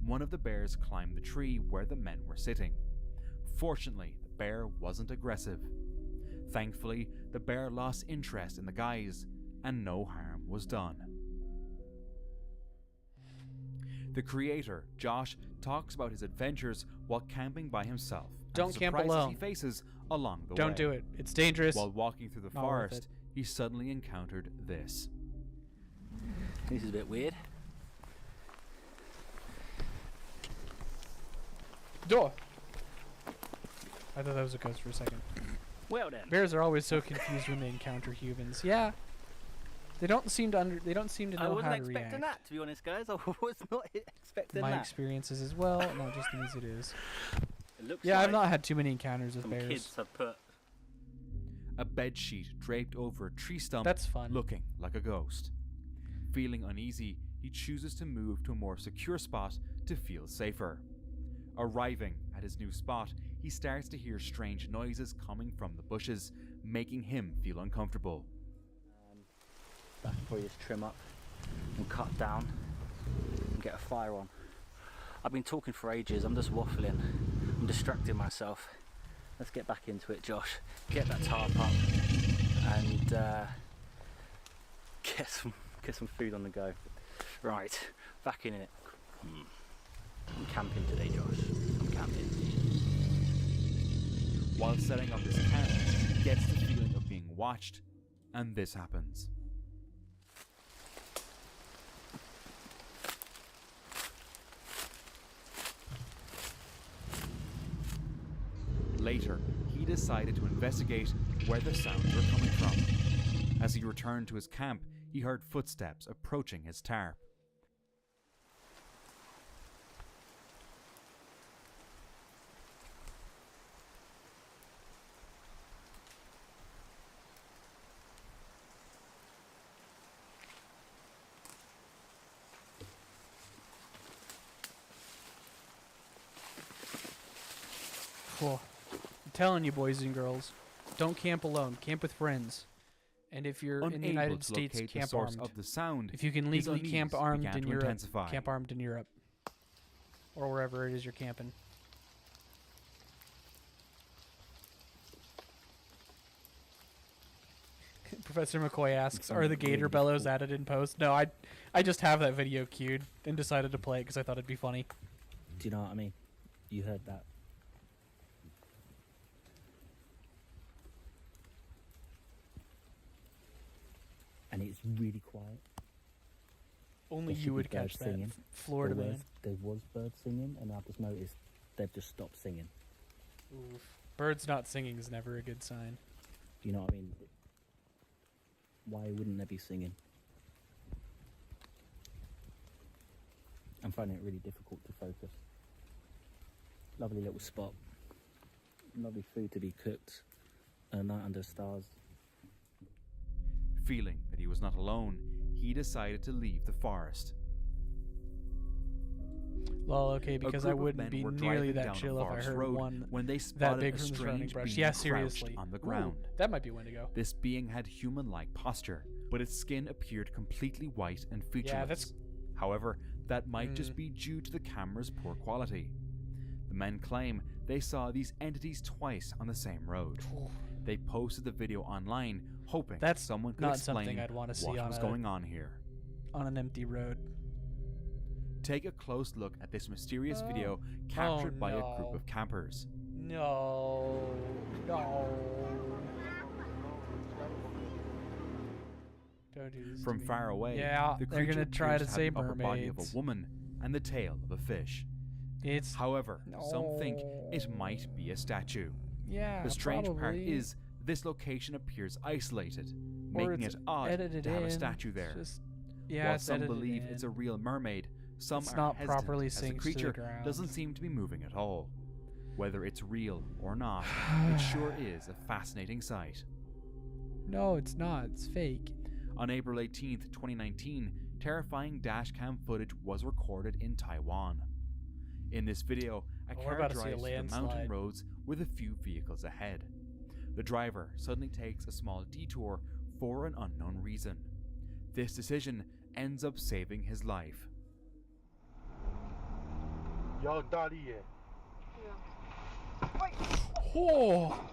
Speaker 2: One of the bears climbed the tree where the men were sitting. Fortunately, the bear wasn't aggressive. Thankfully, the bear lost interest in the guys, and no harm was done. The creator, Josh, talks about his adventures while camping by himself. And
Speaker 1: Don't
Speaker 2: the
Speaker 1: camp
Speaker 2: surprises
Speaker 1: alone.
Speaker 2: he faces along the way.
Speaker 1: Don't do it. It's dangerous.
Speaker 2: While walking through the
Speaker 1: Not worth
Speaker 2: forest,
Speaker 1: it.
Speaker 2: he suddenly encountered this.
Speaker 3: This is a bit weird.
Speaker 1: Door. I thought that was a ghost for a second.
Speaker 3: Well then.
Speaker 1: Bears are always so confused when they encounter humans. Yeah. They don't seem to
Speaker 3: I
Speaker 1: know
Speaker 3: wasn't
Speaker 1: how to
Speaker 3: expecting
Speaker 1: react.
Speaker 3: that, to be honest, guys. I was not expecting
Speaker 1: My
Speaker 3: that.
Speaker 1: experiences as well, not just as it is.
Speaker 3: It looks
Speaker 1: Yeah,
Speaker 3: like
Speaker 1: I've not had too many encounters with
Speaker 3: some
Speaker 1: bears.
Speaker 3: kids have put.
Speaker 2: A bedsheet draped over a tree stump,
Speaker 1: That's fun.
Speaker 2: looking like a ghost. Feeling uneasy, he chooses to move to a more secure spot to feel safer. Arriving at his new spot, he starts to hear strange noises coming from the bushes, making him feel uncomfortable.
Speaker 3: That can probably just trim up and cut down and get a fire on. I've been talking for ages, I'm just waffling. I'm distracting myself. Let's get back into it, Josh. Get that tarp up and get some food on the go. Right, back in it. I'm camping today, Josh. I'm camping.
Speaker 2: While setting up his camp, he gets the feeling of being watched, and this happens. Later, he decided to investigate where the sounds were coming from. As he returned to his camp, he heard footsteps approaching his tarp.
Speaker 1: Cool. I'm telling you, boys and girls, don't camp alone. Camp with friends. And if you're in the United States, camp
Speaker 2: source
Speaker 1: armed.
Speaker 2: of the sound,
Speaker 1: If you can
Speaker 2: his
Speaker 1: legally camp
Speaker 2: unease
Speaker 1: armed
Speaker 2: began
Speaker 1: in
Speaker 2: to
Speaker 1: Europe,
Speaker 2: intensify.
Speaker 1: camp armed in Europe. Or wherever it is you're camping. Professor McCoy asks, are the gator bellows added in post? No, I just have that video queued and decided to play it because I thought it'd be funny.
Speaker 3: Do you know what I mean? You heard that. And it's really quiet.
Speaker 1: Only
Speaker 3: There
Speaker 1: you
Speaker 3: should be
Speaker 1: would catch
Speaker 3: birds
Speaker 1: that,
Speaker 3: singing.
Speaker 1: Florida man.
Speaker 3: There was birds singing, and I've just noticed they've just stopped singing.
Speaker 1: Oof. Birds not singing is never a good sign.
Speaker 3: Do you know what I mean? Why wouldn't they be singing? I'm finding it really difficult to focus. Lovely little spot. Lovely food to be cooked. A night under stars.
Speaker 2: Feeling that he was not alone, he decided to leave the forest.
Speaker 1: Well, okay,
Speaker 2: A
Speaker 1: because
Speaker 2: group
Speaker 1: I
Speaker 2: of
Speaker 1: wouldn't
Speaker 2: men
Speaker 1: be
Speaker 2: were
Speaker 1: nearly
Speaker 2: driving
Speaker 1: that
Speaker 2: down a
Speaker 1: chill if I
Speaker 2: forest
Speaker 1: heard
Speaker 2: road
Speaker 1: one
Speaker 2: when they
Speaker 1: that
Speaker 2: spotted
Speaker 1: big
Speaker 2: a
Speaker 1: from the surrounding
Speaker 2: strange
Speaker 1: brush.
Speaker 2: being
Speaker 1: Yeah,
Speaker 2: crouched
Speaker 1: seriously.
Speaker 2: on the
Speaker 1: Ooh,
Speaker 2: ground.
Speaker 1: that might be one to go.
Speaker 2: This being had human-like posture, but its skin appeared completely white and featureless.
Speaker 1: Yeah, that's...
Speaker 2: However, that might just be due to the camera's poor quality. The men claim they saw these entities twice on the same road. They posted the video online, hoping
Speaker 1: That's
Speaker 2: someone could
Speaker 1: not
Speaker 2: explain
Speaker 1: something I'd want to see
Speaker 2: what
Speaker 1: on
Speaker 2: was
Speaker 1: a,
Speaker 2: going on here.
Speaker 1: on an empty road.
Speaker 2: Take a close look at this mysterious video captured by a group
Speaker 1: no.
Speaker 2: of campers.
Speaker 1: No. No. Don't do this
Speaker 2: From
Speaker 1: to me.
Speaker 2: far away,
Speaker 1: Yeah,
Speaker 2: the
Speaker 1: they're
Speaker 2: creature
Speaker 1: gonna try
Speaker 2: appears
Speaker 1: to
Speaker 2: have
Speaker 1: say
Speaker 2: the upper body of
Speaker 1: mermaids.
Speaker 2: a woman and the tail of a fish.
Speaker 1: It's...
Speaker 2: However, some think it
Speaker 1: No.
Speaker 2: might be a statue.
Speaker 1: Yeah,
Speaker 2: The strange part
Speaker 1: probably.
Speaker 2: is this location appears isolated,
Speaker 1: Or
Speaker 2: making
Speaker 1: it's
Speaker 2: it odd
Speaker 1: edited
Speaker 2: to have
Speaker 1: in.
Speaker 2: a statue there.
Speaker 1: Just, yeah,
Speaker 2: While
Speaker 1: it's
Speaker 2: some
Speaker 1: edited
Speaker 2: believe
Speaker 1: in.
Speaker 2: it's a real mermaid, some
Speaker 1: It's
Speaker 2: are
Speaker 1: not
Speaker 2: hesitant
Speaker 1: properly
Speaker 2: as the
Speaker 1: sinks to the
Speaker 2: creature
Speaker 1: ground.
Speaker 2: doesn't seem to be moving at all. Whether it's real or not, it sure is a fascinating sight.
Speaker 1: No, it's not. It's fake.
Speaker 2: On April 18th, 2019, terrifying dashcam footage was recorded in Taiwan. In this video, a
Speaker 1: we're
Speaker 2: car
Speaker 1: about to see a
Speaker 2: drives through the mountain
Speaker 1: landslide.
Speaker 2: roads with a few vehicles ahead. The driver suddenly takes a small detour for an unknown reason. This decision ends up saving his life.
Speaker 1: Oh!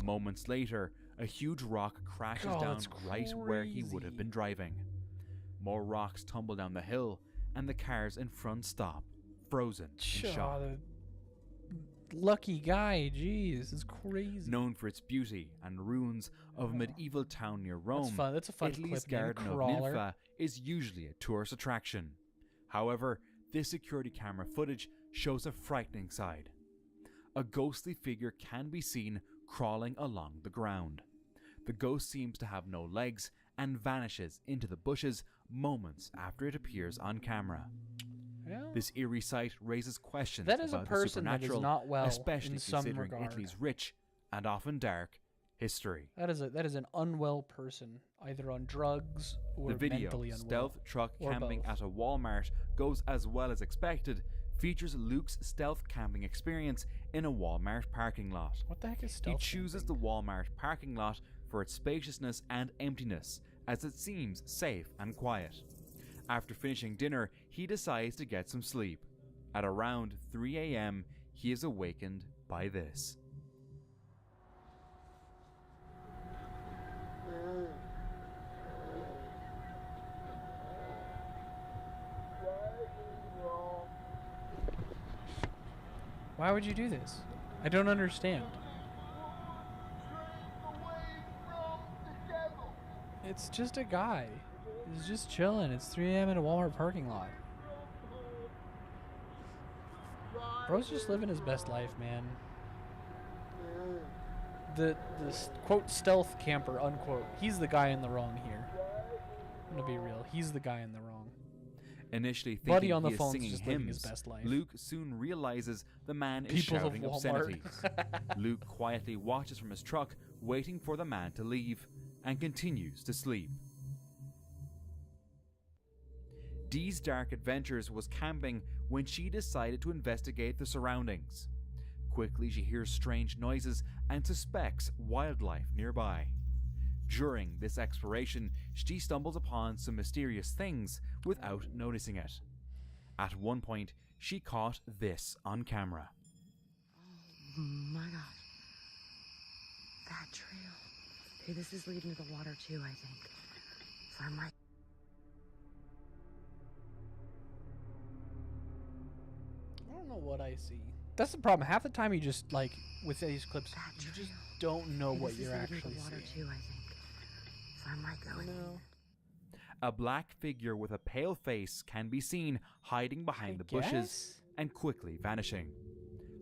Speaker 2: Moments later, a huge rock crashes
Speaker 1: God,
Speaker 2: down
Speaker 1: that's
Speaker 2: right where he would have been driving. More rocks tumble down the hill, and the cars in front stop, frozen in shock.
Speaker 1: Lucky guy, jeez, it's crazy.
Speaker 2: Known for its beauty and ruins of a medieval town near Rome,
Speaker 1: That's fun. That's a fun
Speaker 2: Italy's
Speaker 1: clip name,
Speaker 2: Garden of
Speaker 1: Crawler.
Speaker 2: Ninfa is usually a tourist attraction. However, this security camera footage shows a frightening side. A ghostly figure can be seen crawling along the ground. The ghost seems to have no legs and vanishes into the bushes moments after it appears on camera.
Speaker 1: Yeah.
Speaker 2: This eerie sight raises questions
Speaker 1: That is a
Speaker 2: about the
Speaker 1: person that is
Speaker 2: supernatural,
Speaker 1: not well
Speaker 2: especially
Speaker 1: in some
Speaker 2: considering
Speaker 1: regard.
Speaker 2: Italy's rich and often dark history.
Speaker 1: That is an unwell person, either on drugs or
Speaker 2: The video,
Speaker 1: mentally unwell.
Speaker 2: stealth truck
Speaker 1: or
Speaker 2: camping
Speaker 1: both.
Speaker 2: at a Walmart, goes as well as expected, features Luke's stealth camping experience in a Walmart parking lot.
Speaker 1: What the heck is
Speaker 2: He
Speaker 1: stealth?
Speaker 2: chooses the Walmart parking lot for its spaciousness and emptiness, as it seems safe and quiet. After finishing dinner, he decides to get some sleep. At around 3 a.m., he is awakened by this.
Speaker 1: Why would you do this? I don't understand. It's just a guy. He's just chilling. It's 3 a.m. in a Walmart parking lot. Bro's just living his best life, man. The quote stealth camper unquote. He's the guy in the wrong here. I'm gonna be real. He's the guy in the wrong.
Speaker 2: Initially
Speaker 1: Buddy
Speaker 2: thinking
Speaker 1: on the
Speaker 2: he is
Speaker 1: phone's
Speaker 2: singing
Speaker 1: just living
Speaker 2: hymns,
Speaker 1: his best life.
Speaker 2: Luke soon realizes the man is
Speaker 1: People of
Speaker 2: shouting
Speaker 1: Walmart.
Speaker 2: obscenities. Luke quietly watches from his truck, waiting for the man to leave, and continues to sleep. Dee's dark adventures was camping when she decided to investigate the surroundings. Quickly, she hears strange noises and suspects wildlife nearby. During this exploration, she stumbles upon some mysterious things without noticing it. At one point, she caught this on camera.
Speaker 9: Oh my god. That trail. Okay, this is leading to the water too, I think. So I might.
Speaker 1: I don't know what I see. That's the problem. Half the time you just, like, with these clips,
Speaker 9: That
Speaker 1: you just
Speaker 9: trail.
Speaker 1: don't know
Speaker 9: Okay,
Speaker 1: what
Speaker 9: this is
Speaker 1: you're
Speaker 9: leading to
Speaker 1: actually
Speaker 9: the water
Speaker 1: seeing.
Speaker 9: too, I think. So I might go in.
Speaker 1: No.
Speaker 2: A black figure with a pale face can be seen hiding behind
Speaker 1: I
Speaker 2: the bushes
Speaker 1: guess?
Speaker 2: and quickly vanishing.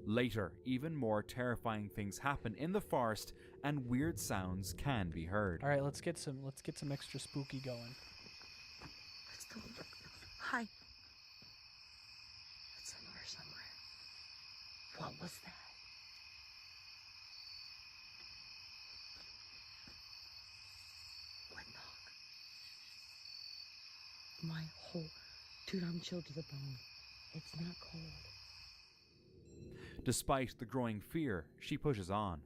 Speaker 2: Later, even more terrifying things happen in the forest and weird sounds can be heard.
Speaker 1: All right, let's get some extra spooky going.
Speaker 9: Let's go look. Hi. It's in here somewhere. What was that? Windhawk. My whole... Dude, I'm chilled to the bone. It's not cold.
Speaker 2: Despite the growing fear, she pushes on.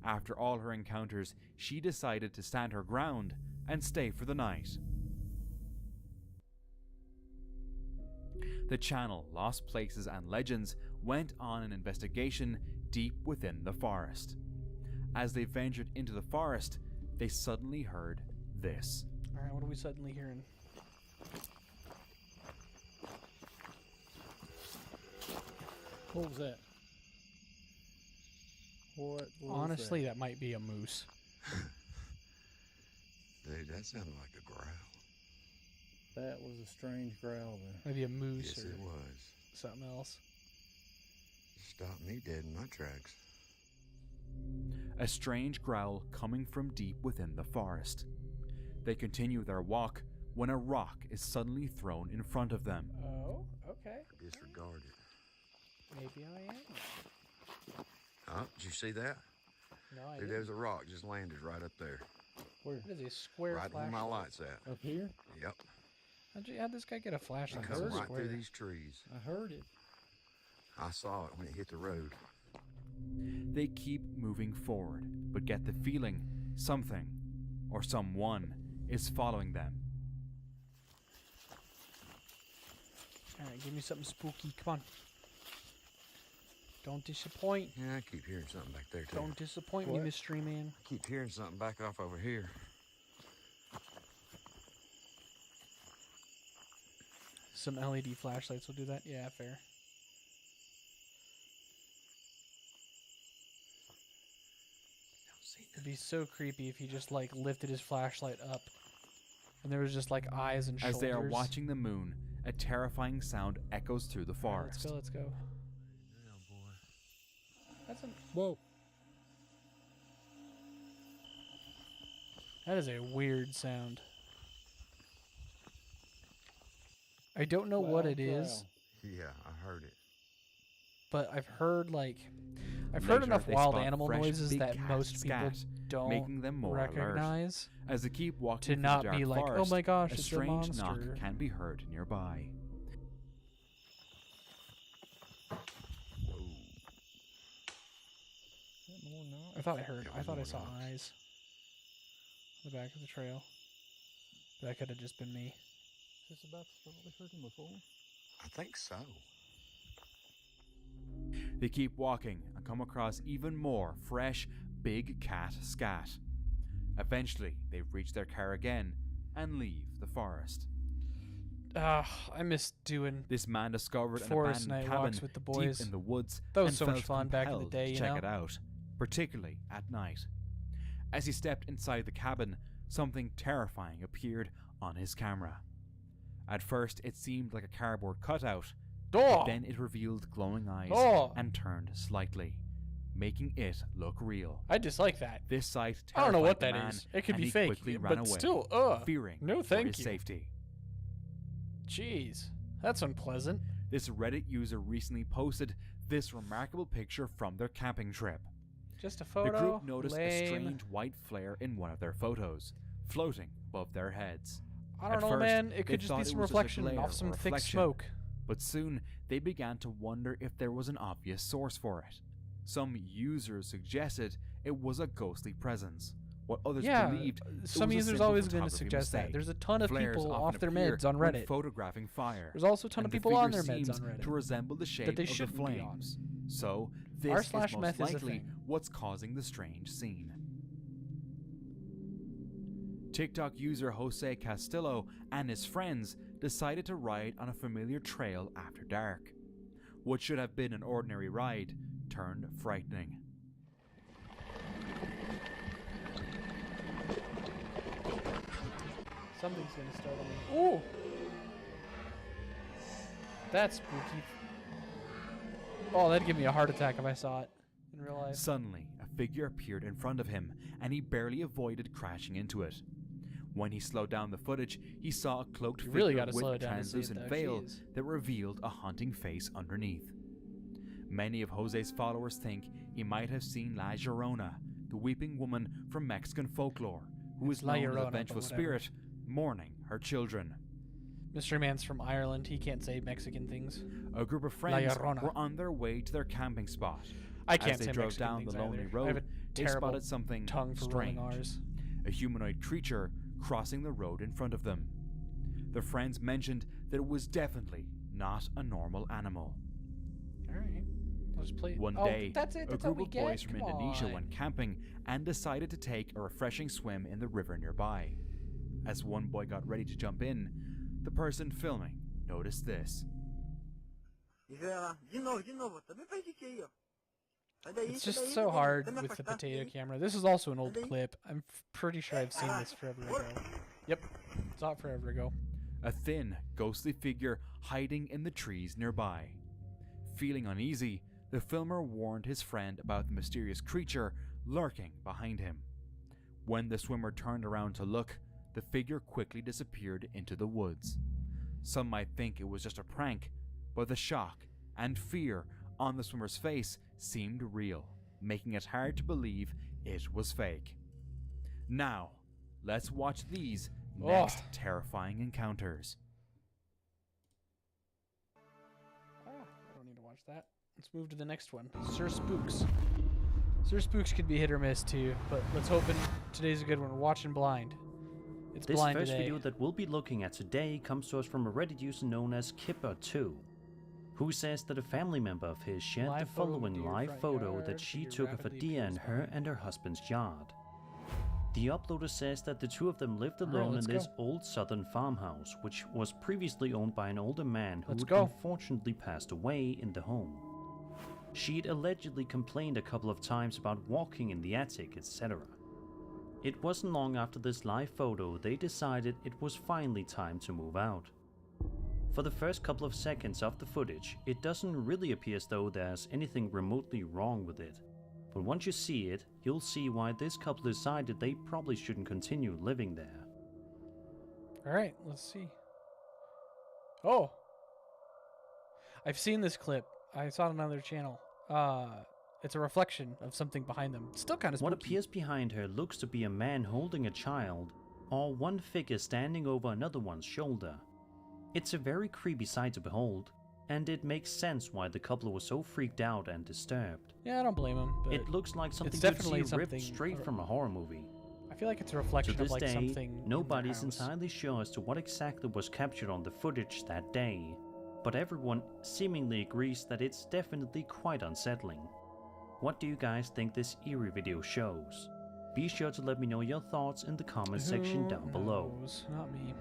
Speaker 2: After all her encounters, she decided to stand her ground and stay for the night. The channel Lost Places and Legends went on an investigation deep within the forest. As they ventured into the forest, they suddenly heard this.
Speaker 1: All right, what are we suddenly hearing?
Speaker 5: What was that? What was
Speaker 1: Honestly, that might be a moose.
Speaker 10: Dude, that sounded like a growl.
Speaker 5: That was a strange growl there.
Speaker 1: Maybe a moose
Speaker 10: Yes,
Speaker 1: or
Speaker 10: it was.
Speaker 1: something else.
Speaker 10: Stopped me dead in my tracks.
Speaker 2: A strange growl coming from deep within the forest. They continue their walk when a rock is suddenly thrown in front of them.
Speaker 1: Oh, okay.
Speaker 10: Disregard it.
Speaker 1: Maybe I am.
Speaker 10: Oh, did you see that?
Speaker 1: No, I
Speaker 10: Dude,
Speaker 1: didn't.
Speaker 10: there's a rock just landed right up there.
Speaker 5: Where?
Speaker 1: What is a square
Speaker 10: Right where
Speaker 1: flashlight?
Speaker 10: my light's at.
Speaker 5: Up here?
Speaker 10: Yep.
Speaker 1: How'd this guy get a flashlight?
Speaker 10: It
Speaker 1: that's
Speaker 10: comes
Speaker 1: so
Speaker 10: right
Speaker 1: square?
Speaker 10: through these trees.
Speaker 5: I heard it.
Speaker 10: I saw it when it hit the road.
Speaker 2: They keep moving forward, but get the feeling something or someone is following them.
Speaker 1: All right, give me something spooky. Come on. Don't disappoint.
Speaker 10: Yeah, I keep hearing something back there, too.
Speaker 1: Don't disappoint me,
Speaker 5: What?
Speaker 1: mystery man.
Speaker 10: I keep hearing something back off over here.
Speaker 1: Some LED flashlights will do that. Yeah, fair. It'd be so creepy if he just like lifted his flashlight up, and there was just like eyes and shoulders.
Speaker 2: As they are watching the moon, a terrifying sound echoes through the
Speaker 1: All right,
Speaker 2: forest.
Speaker 1: let's go.
Speaker 10: Yeah, boy.
Speaker 1: That's a,
Speaker 5: Whoa.
Speaker 1: that is a weird sound. I don't know what it is,
Speaker 10: Yeah, I heard it.
Speaker 1: but I've heard
Speaker 2: Later,
Speaker 1: enough
Speaker 2: they
Speaker 1: wild
Speaker 2: spot
Speaker 1: animal
Speaker 2: fresh
Speaker 1: noises
Speaker 2: big
Speaker 1: that
Speaker 2: cat
Speaker 1: most people
Speaker 2: scat,
Speaker 1: don't
Speaker 2: making them more alert.
Speaker 1: recognize.
Speaker 2: As they keep walking
Speaker 1: To
Speaker 2: through the
Speaker 1: not
Speaker 2: dark
Speaker 1: be like, oh
Speaker 2: forest,
Speaker 1: my gosh,
Speaker 2: a
Speaker 1: it's a
Speaker 2: strange knock
Speaker 1: monster.
Speaker 2: can be heard nearby.
Speaker 10: Whoa.
Speaker 1: I thought I saw
Speaker 10: knocks.
Speaker 1: eyes on the back of the trail. That could have just been me.
Speaker 5: Is this about the spot we heard him before?
Speaker 10: I think so.
Speaker 2: They keep walking and come across even more fresh, big cat scat. Eventually, they reach their car again and leave the forest.
Speaker 1: I miss doing
Speaker 2: This man discovered an
Speaker 1: forest
Speaker 2: abandoned
Speaker 1: night
Speaker 2: cabin
Speaker 1: walks with the boys.
Speaker 2: deep in the woods
Speaker 1: That was
Speaker 2: and
Speaker 1: so much
Speaker 2: felt
Speaker 1: fun back in the
Speaker 2: compelled
Speaker 1: day,
Speaker 2: to
Speaker 1: you
Speaker 2: check
Speaker 1: know?
Speaker 2: it out, particularly at night. As he stepped inside the cabin, something terrifying appeared on his camera. At first, it seemed like a cardboard cutout,
Speaker 1: Oh!
Speaker 2: but then it revealed glowing eyes
Speaker 1: Oh!
Speaker 2: and turned slightly, making it look real.
Speaker 1: I dislike that.
Speaker 2: This sight
Speaker 1: I don't know what
Speaker 2: terrified
Speaker 1: that
Speaker 2: the man,
Speaker 1: is. It could
Speaker 2: and
Speaker 1: be
Speaker 2: he
Speaker 1: fake,
Speaker 2: quickly
Speaker 1: but
Speaker 2: ran away,
Speaker 1: still,
Speaker 2: fearing
Speaker 1: no
Speaker 2: for
Speaker 1: thank
Speaker 2: his
Speaker 1: you.
Speaker 2: safety.
Speaker 1: Jeez, that's unpleasant.
Speaker 2: This Reddit user recently posted this remarkable picture from their camping trip.
Speaker 1: Just a photo.
Speaker 2: The group noticed a
Speaker 1: Lame.
Speaker 2: strange white flare in one of their photos, floating above their heads.
Speaker 1: I don't
Speaker 2: At
Speaker 1: know,
Speaker 2: first,
Speaker 1: man. It
Speaker 2: they
Speaker 1: could just
Speaker 2: thought
Speaker 1: be
Speaker 2: it
Speaker 1: some
Speaker 2: was just a
Speaker 1: reflection
Speaker 2: glare
Speaker 1: off
Speaker 2: or
Speaker 1: some thick
Speaker 2: reflection,
Speaker 1: smoke.
Speaker 2: But soon, they began to wonder if there was an obvious source for it. Some users suggested it was a ghostly presence, while others believed it
Speaker 1: some
Speaker 2: was a
Speaker 1: users
Speaker 2: simple
Speaker 1: always going to
Speaker 2: photography
Speaker 1: suggest that.
Speaker 2: mistake.
Speaker 1: There's a ton of
Speaker 2: Flares
Speaker 1: people
Speaker 2: often
Speaker 1: off their
Speaker 2: appear
Speaker 1: meds on
Speaker 2: when
Speaker 1: Reddit.
Speaker 2: photographing fire.
Speaker 1: There's also a ton of
Speaker 2: and the
Speaker 1: people on
Speaker 2: figure
Speaker 1: their meds on
Speaker 2: seems
Speaker 1: Reddit
Speaker 2: to resemble the shape
Speaker 1: they
Speaker 2: of the
Speaker 1: shouldn't be on.
Speaker 2: flames. So, this is
Speaker 1: r/meth
Speaker 2: most
Speaker 1: is a
Speaker 2: likely
Speaker 1: thing.
Speaker 2: what's causing the strange scene. TikTok user Jose Castillo and his friends decided to ride on a familiar trail after dark. What should have been an ordinary ride turned frightening.
Speaker 1: Something's gonna startle me. Ooh! That's spooky. Oh, that'd give me a heart attack if I saw it in real life.
Speaker 2: Suddenly, a figure appeared in front of him, and he barely avoided crashing into it. When he slowed down the footage, he saw a cloaked
Speaker 1: You really
Speaker 2: figure
Speaker 1: gotta slow
Speaker 2: with
Speaker 1: it
Speaker 2: a
Speaker 1: down to see it,
Speaker 2: translucent
Speaker 1: though.
Speaker 2: veil
Speaker 1: Jeez.
Speaker 2: that revealed a haunting face underneath. Many of Jose's followers think he might have seen La Llorona, the weeping woman from Mexican folklore, who
Speaker 1: It's
Speaker 2: is
Speaker 1: La
Speaker 2: known as
Speaker 1: Llorona,
Speaker 2: a
Speaker 1: but
Speaker 2: vengeful
Speaker 1: whatever.
Speaker 2: spirit mourning her children.
Speaker 1: Mystery Man's from Ireland. He can't say Mexican things.
Speaker 2: A group of friends
Speaker 1: Llorona.
Speaker 2: were on their way to their camping spot.
Speaker 1: I can't
Speaker 2: As they
Speaker 1: say
Speaker 2: drove
Speaker 1: Mexican
Speaker 2: down
Speaker 1: things
Speaker 2: the lonely
Speaker 1: either.
Speaker 2: road,
Speaker 1: I have a
Speaker 2: they
Speaker 1: terrible
Speaker 2: spotted something
Speaker 1: tongue for
Speaker 2: strange.
Speaker 1: rolling R's.
Speaker 2: A humanoid creature crossing the road in front of them. The friends mentioned that it was definitely not a normal animal.
Speaker 1: Alright. I'll just play.
Speaker 2: One
Speaker 1: Oh,
Speaker 2: day,
Speaker 1: that's it.
Speaker 2: a
Speaker 1: That's all
Speaker 2: group
Speaker 1: we
Speaker 2: of
Speaker 1: get?
Speaker 2: boys from
Speaker 1: Come
Speaker 2: Indonesia
Speaker 1: on.
Speaker 2: went camping and decided to take a refreshing swim in the river nearby. As one boy got ready to jump in, the person filming noticed this.
Speaker 1: It's just so hard with the potato camera. This is also an old clip. I'm pretty sure I've seen this forever ago. Yep, saw it forever ago.
Speaker 2: A thin, ghostly figure hiding in the trees nearby. Feeling uneasy, the filmer warned his friend about the mysterious creature lurking behind him. When the swimmer turned around to look, the figure quickly disappeared into the woods. Some might think it was just a prank, but the shock and fear on the swimmer's face seemed real, making it hard to believe it was fake. Now, let's watch these next terrifying encounters.
Speaker 1: I don't need to watch that. Let's move to the next one. Sir Spooks. Sir Spooks could be hit or miss too, but let's hope today's a good one. We're watching Blind. It's
Speaker 11: This
Speaker 1: Blind
Speaker 11: first
Speaker 1: today.
Speaker 11: video that we'll be looking at today comes to us from a Reddit user known as Kipper2, who says that a family member of his shared
Speaker 1: Live
Speaker 11: the
Speaker 1: photo of
Speaker 11: following
Speaker 1: deer
Speaker 11: live
Speaker 1: front
Speaker 11: photo
Speaker 1: yard,
Speaker 11: that she
Speaker 1: deer
Speaker 11: took of a
Speaker 1: rapidly
Speaker 11: deer in
Speaker 1: appears
Speaker 11: her
Speaker 1: behind.
Speaker 11: and her husband's yard. The uploader says that the two of them lived
Speaker 1: Alright,
Speaker 11: alone in
Speaker 1: let's
Speaker 11: this
Speaker 1: go.
Speaker 11: old southern farmhouse, which was previously owned by an older man who
Speaker 1: Let's
Speaker 11: had
Speaker 1: go.
Speaker 11: unfortunately passed away in the home. She'd allegedly complained a couple of times about walking in the attic, etc. It wasn't long after this live photo they decided it was finally time to move out. For the first couple of seconds of the footage, it doesn't really appear as though there's anything remotely wrong with it. But once you see it, you'll see why this couple decided they probably shouldn't continue living there.
Speaker 1: Alright, let's see. Oh! I've seen this clip. I saw it on another channel. It's a reflection of something behind them. It's still kind of spooky.
Speaker 11: What appears behind her looks to be a man holding a child, or one figure standing over another one's shoulder. It's a very creepy sight to behold, and it makes sense why the couple was so freaked out and disturbed.
Speaker 1: Yeah, I don't blame him. But
Speaker 11: It looks like something
Speaker 1: it's
Speaker 11: you'd
Speaker 1: definitely
Speaker 11: see ripped
Speaker 1: something-
Speaker 11: straight from a horror movie.
Speaker 1: I feel like it's a
Speaker 11: To
Speaker 1: reflection
Speaker 11: this
Speaker 1: of like
Speaker 11: day,
Speaker 1: something. in
Speaker 11: nobody's
Speaker 1: their house.
Speaker 11: entirely sure as to what exactly was captured on the footage that day, but everyone seemingly agrees that it's definitely quite unsettling. What do you guys think this eerie video shows? Be sure to let me know your thoughts in the comment section
Speaker 1: Who
Speaker 11: down below.
Speaker 1: knows? Not me.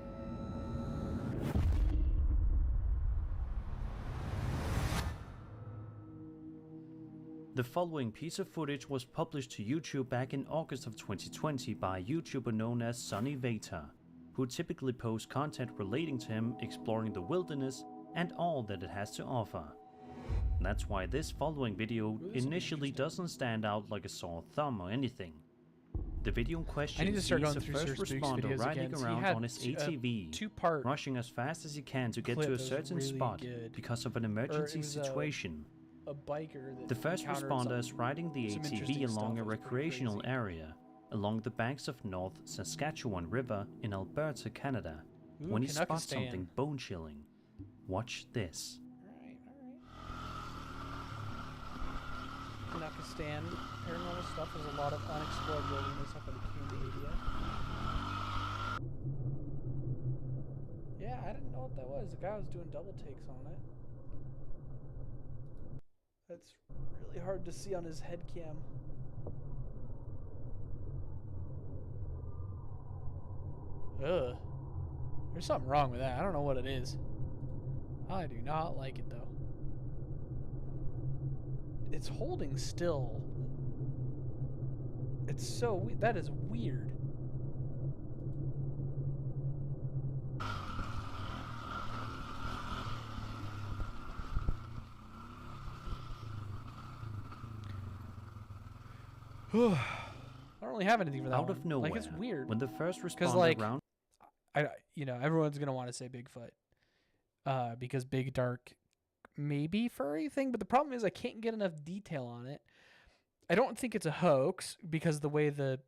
Speaker 11: The following piece of footage was published to YouTube back in August of 2020 by a YouTuber known as Sunny Veta, who typically posts content relating to him exploring the wilderness and all that it has to offer. That's why this following video initially doesn't stand out like a sore thumb or anything. The video in
Speaker 1: I
Speaker 11: question
Speaker 1: need to start
Speaker 11: sees
Speaker 1: going
Speaker 11: a
Speaker 1: through
Speaker 11: first
Speaker 1: Sir Spooks
Speaker 11: responder
Speaker 1: videos
Speaker 11: riding
Speaker 1: again. He
Speaker 11: around
Speaker 1: had
Speaker 11: on his
Speaker 1: a
Speaker 11: ATV,
Speaker 1: two-part
Speaker 11: rushing as fast as he can to get
Speaker 1: clip
Speaker 11: to a
Speaker 1: that was
Speaker 11: certain
Speaker 1: really
Speaker 11: spot
Speaker 1: good.
Speaker 11: because of an
Speaker 1: Or it
Speaker 11: emergency
Speaker 1: was
Speaker 11: situation.
Speaker 1: a biker that
Speaker 11: The first
Speaker 1: encountered
Speaker 11: responder is
Speaker 1: some-
Speaker 11: riding the
Speaker 1: some
Speaker 11: ATV
Speaker 1: interesting
Speaker 11: along
Speaker 1: stuff.
Speaker 11: a
Speaker 1: It was pretty
Speaker 11: recreational
Speaker 1: crazy.
Speaker 11: area along the banks of North Saskatchewan River in Alberta, Canada. when he spots
Speaker 1: Canuckistan.
Speaker 11: something bone-chilling. Watch this.
Speaker 1: Canuckistan, paranormal stuff. There's a lot of unexplored wilderness up in the Canada. Yeah, I didn't know what that was. The guy was doing double takes on it. That's really hard to see on his head cam. Ugh. There's something wrong with that. I don't know what it is. I do not like it, though. It's holding still. It's so that is weird. I don't really have anything for that
Speaker 11: Out
Speaker 1: one.
Speaker 11: of nowhere,
Speaker 1: Like, it's weird.
Speaker 11: when the first
Speaker 1: Because,
Speaker 11: responder
Speaker 1: like,
Speaker 11: round,
Speaker 1: everyone's gonna want to say Bigfoot, because big, dark, maybe furry thing. But the problem is I can't get enough detail on it. I don't think it's a hoax because the way the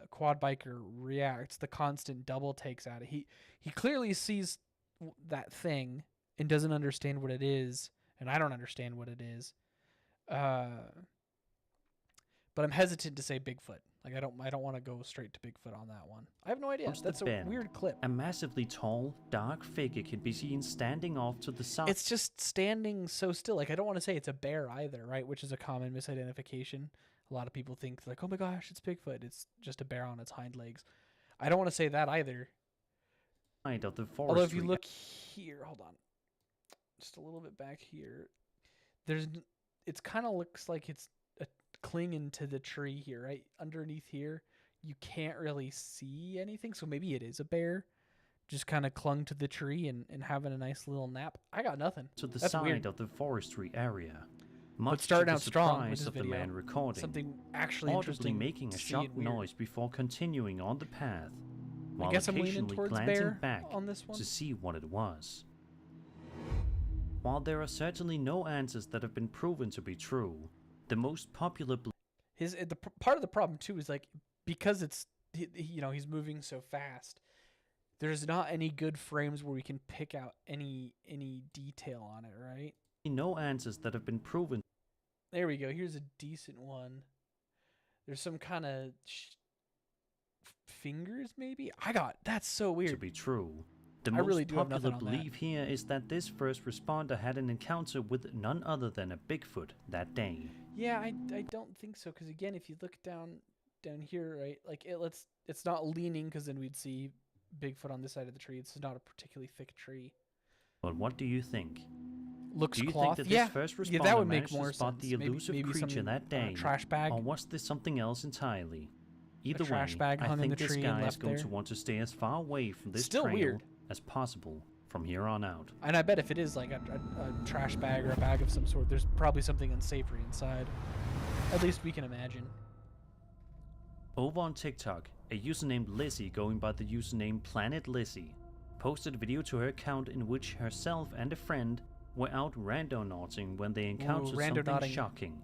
Speaker 1: quad biker reacts, the constant double takes at it. He clearly sees that thing and doesn't understand what it is, and I don't understand what it is. But I'm hesitant to say Bigfoot. Like I don't want to go straight to Bigfoot on that one. I have no idea.
Speaker 11: comes the
Speaker 1: That's a
Speaker 11: bend.
Speaker 1: weird clip.
Speaker 11: A massively tall, dark figure can be seen standing off to the side.
Speaker 1: It's just standing so still. Like I don't want to say it's a bear either, right? Which is a common misidentification. A lot of people think like, oh my gosh, it's Bigfoot. It's just a bear on its hind legs. I don't want to say that either.
Speaker 11: Of the
Speaker 1: Although if you
Speaker 11: forestry.
Speaker 1: look here, hold on, just a little bit back here, it's kind of looks like it's clinging to the tree here, right? Underneath here, you can't really see anything, so maybe it is a bear just kind of clung to the tree and having a nice little nap. I got nothing.
Speaker 11: To the
Speaker 1: That's
Speaker 11: side
Speaker 1: weird.
Speaker 11: of the forestry area.
Speaker 1: But
Speaker 11: Much
Speaker 1: starting
Speaker 11: to the
Speaker 1: out strong with
Speaker 11: surprise
Speaker 1: this
Speaker 11: of the
Speaker 1: video.
Speaker 11: man recording,
Speaker 1: Something actually
Speaker 11: audibly
Speaker 1: interesting
Speaker 11: making a
Speaker 1: to see
Speaker 11: shocked
Speaker 1: and weird.
Speaker 11: noise before continuing on the path, while
Speaker 1: guess I'm leaning
Speaker 11: occasionally
Speaker 1: towards
Speaker 11: glancing
Speaker 1: bear
Speaker 11: back
Speaker 1: on this one.
Speaker 11: to see what it was. While there are certainly no answers that have been proven to be true, the most popular
Speaker 1: Part of the problem too is like because it's he's moving so fast. There's not any good frames where we can pick out any detail on it, right?
Speaker 11: no answers that have been proven.
Speaker 1: There we go. Here's a decent one. There's some kind of fingers, maybe. That's so weird.
Speaker 11: To be true. The
Speaker 1: I
Speaker 11: most
Speaker 1: really do have
Speaker 11: popular
Speaker 1: nothing on that.
Speaker 11: belief here is that this first responder had an encounter with none other than a Bigfoot that day.
Speaker 1: Yeah, I don't think so. Because again, if you look down here, right, like it's not leaning because then we'd see Bigfoot on this side of the tree. It's not a particularly thick tree.
Speaker 11: But what do you think?
Speaker 1: Looks
Speaker 11: Do you
Speaker 1: cloth.
Speaker 11: think that this first responder
Speaker 1: that would make
Speaker 11: managed
Speaker 1: more
Speaker 11: to spot
Speaker 1: sense.
Speaker 11: the elusive
Speaker 1: maybe
Speaker 11: creature
Speaker 1: some,
Speaker 11: that day?
Speaker 1: trash bag.
Speaker 11: Or was this something else entirely? Either
Speaker 1: trash
Speaker 11: way,
Speaker 1: bag
Speaker 11: I
Speaker 1: hung in
Speaker 11: think
Speaker 1: the
Speaker 11: this
Speaker 1: tree and
Speaker 11: guy is
Speaker 1: left
Speaker 11: going
Speaker 1: there.
Speaker 11: to want to stay as far away from this
Speaker 1: Still
Speaker 11: trail
Speaker 1: weird.
Speaker 11: as possible from here on out.
Speaker 1: And I bet if it is like a trash bag or a bag of some sort, there's probably something unsavory inside. At least we can imagine.
Speaker 11: Over on TikTok, a user named Lizzie, going by the username Planet Lizzie, posted a video to her account in which herself and a friend were out randonauting when they encountered something
Speaker 1: randonauting.
Speaker 11: shocking.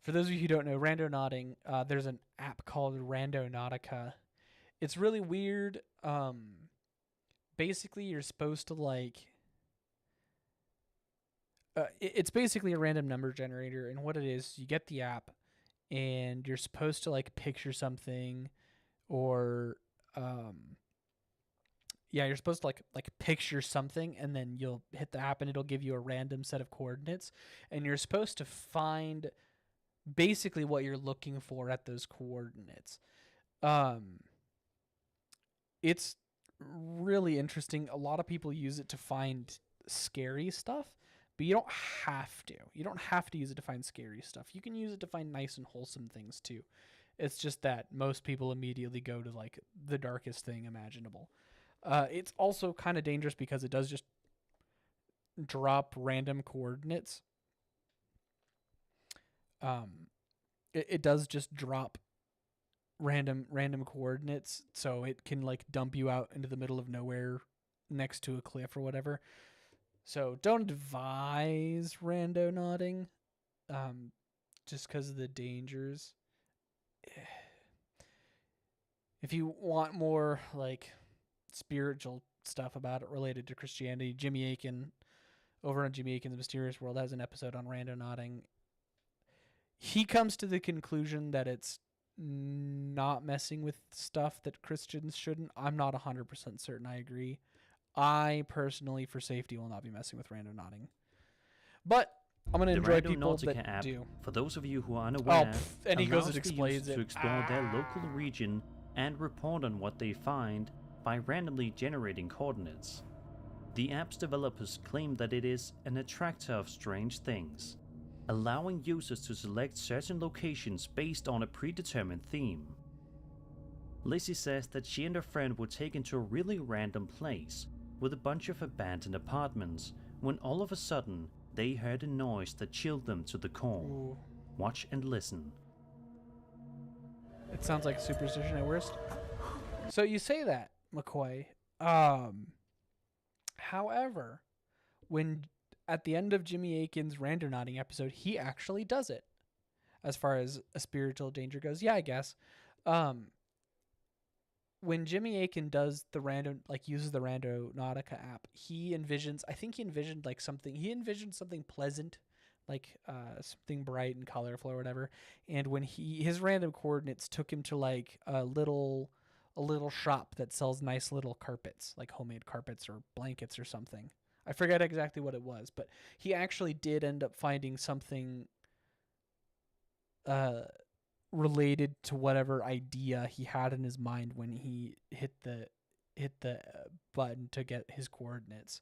Speaker 1: For those of you who don't know, randonauting, there's an app called Randonautica. It's really weird. Basically, you're supposed to like... it's basically a random number generator, and what it is, you get the app, and you're supposed to like picture something, or... you're supposed to like picture something, and then you'll hit the app and it'll give you a random set of coordinates, and you're supposed to find basically what you're looking for at those coordinates. It's really interesting. A lot of people use it to find scary stuff, but you don't have to. You don't have to use it to find scary stuff. You can use it to find nice and wholesome things too. It's just that most people immediately go to like the darkest thing imaginable. It's also kind of dangerous because it does just drop random coordinates. It does just drop random coordinates, so it can like dump you out into the middle of nowhere next to a cliff or whatever. So don't advise randonauting, just because of the dangers. If you want more like spiritual stuff about it related to Christianity. Jimmy Akin, over on Jimmy Akin's Mysterious World, has an episode on randonauting. He comes to the conclusion that it's not messing with stuff that Christians shouldn't. I'm not 100% certain I agree. I personally, for safety, will not be messing with randonauting. But I'm going to enjoy people that
Speaker 11: app,
Speaker 1: do.
Speaker 11: For those of you who are unaware,
Speaker 1: and he goes and
Speaker 11: allows the
Speaker 1: explains
Speaker 11: user
Speaker 1: it.
Speaker 11: to explore their local region and report on what they find by randomly generating coordinates. The app's developers claim that it is an attractor of strange things, allowing users to select certain locations based on a predetermined theme. Lizzie says that she and her friend were taken to a really random place with a bunch of abandoned apartments when all of a sudden they heard a noise that chilled them to the core.
Speaker 1: Ooh.
Speaker 11: Watch and listen.
Speaker 1: It sounds like a superstition at worst. So you say that, McCoy. However, when at the end of Jimmy Akin's randonauting episode, he actually does it. As far as a spiritual danger goes, yeah, I guess. When Jimmy Akin does the uses the Randonautica app, he envisioned something pleasant, like something bright and colorful or whatever. And when his random coordinates took him to like a little shop that sells nice little carpets, like homemade carpets or blankets or something. I forget exactly what it was, but he actually did end up finding something related to whatever idea he had in his mind when he hit the button to get his coordinates.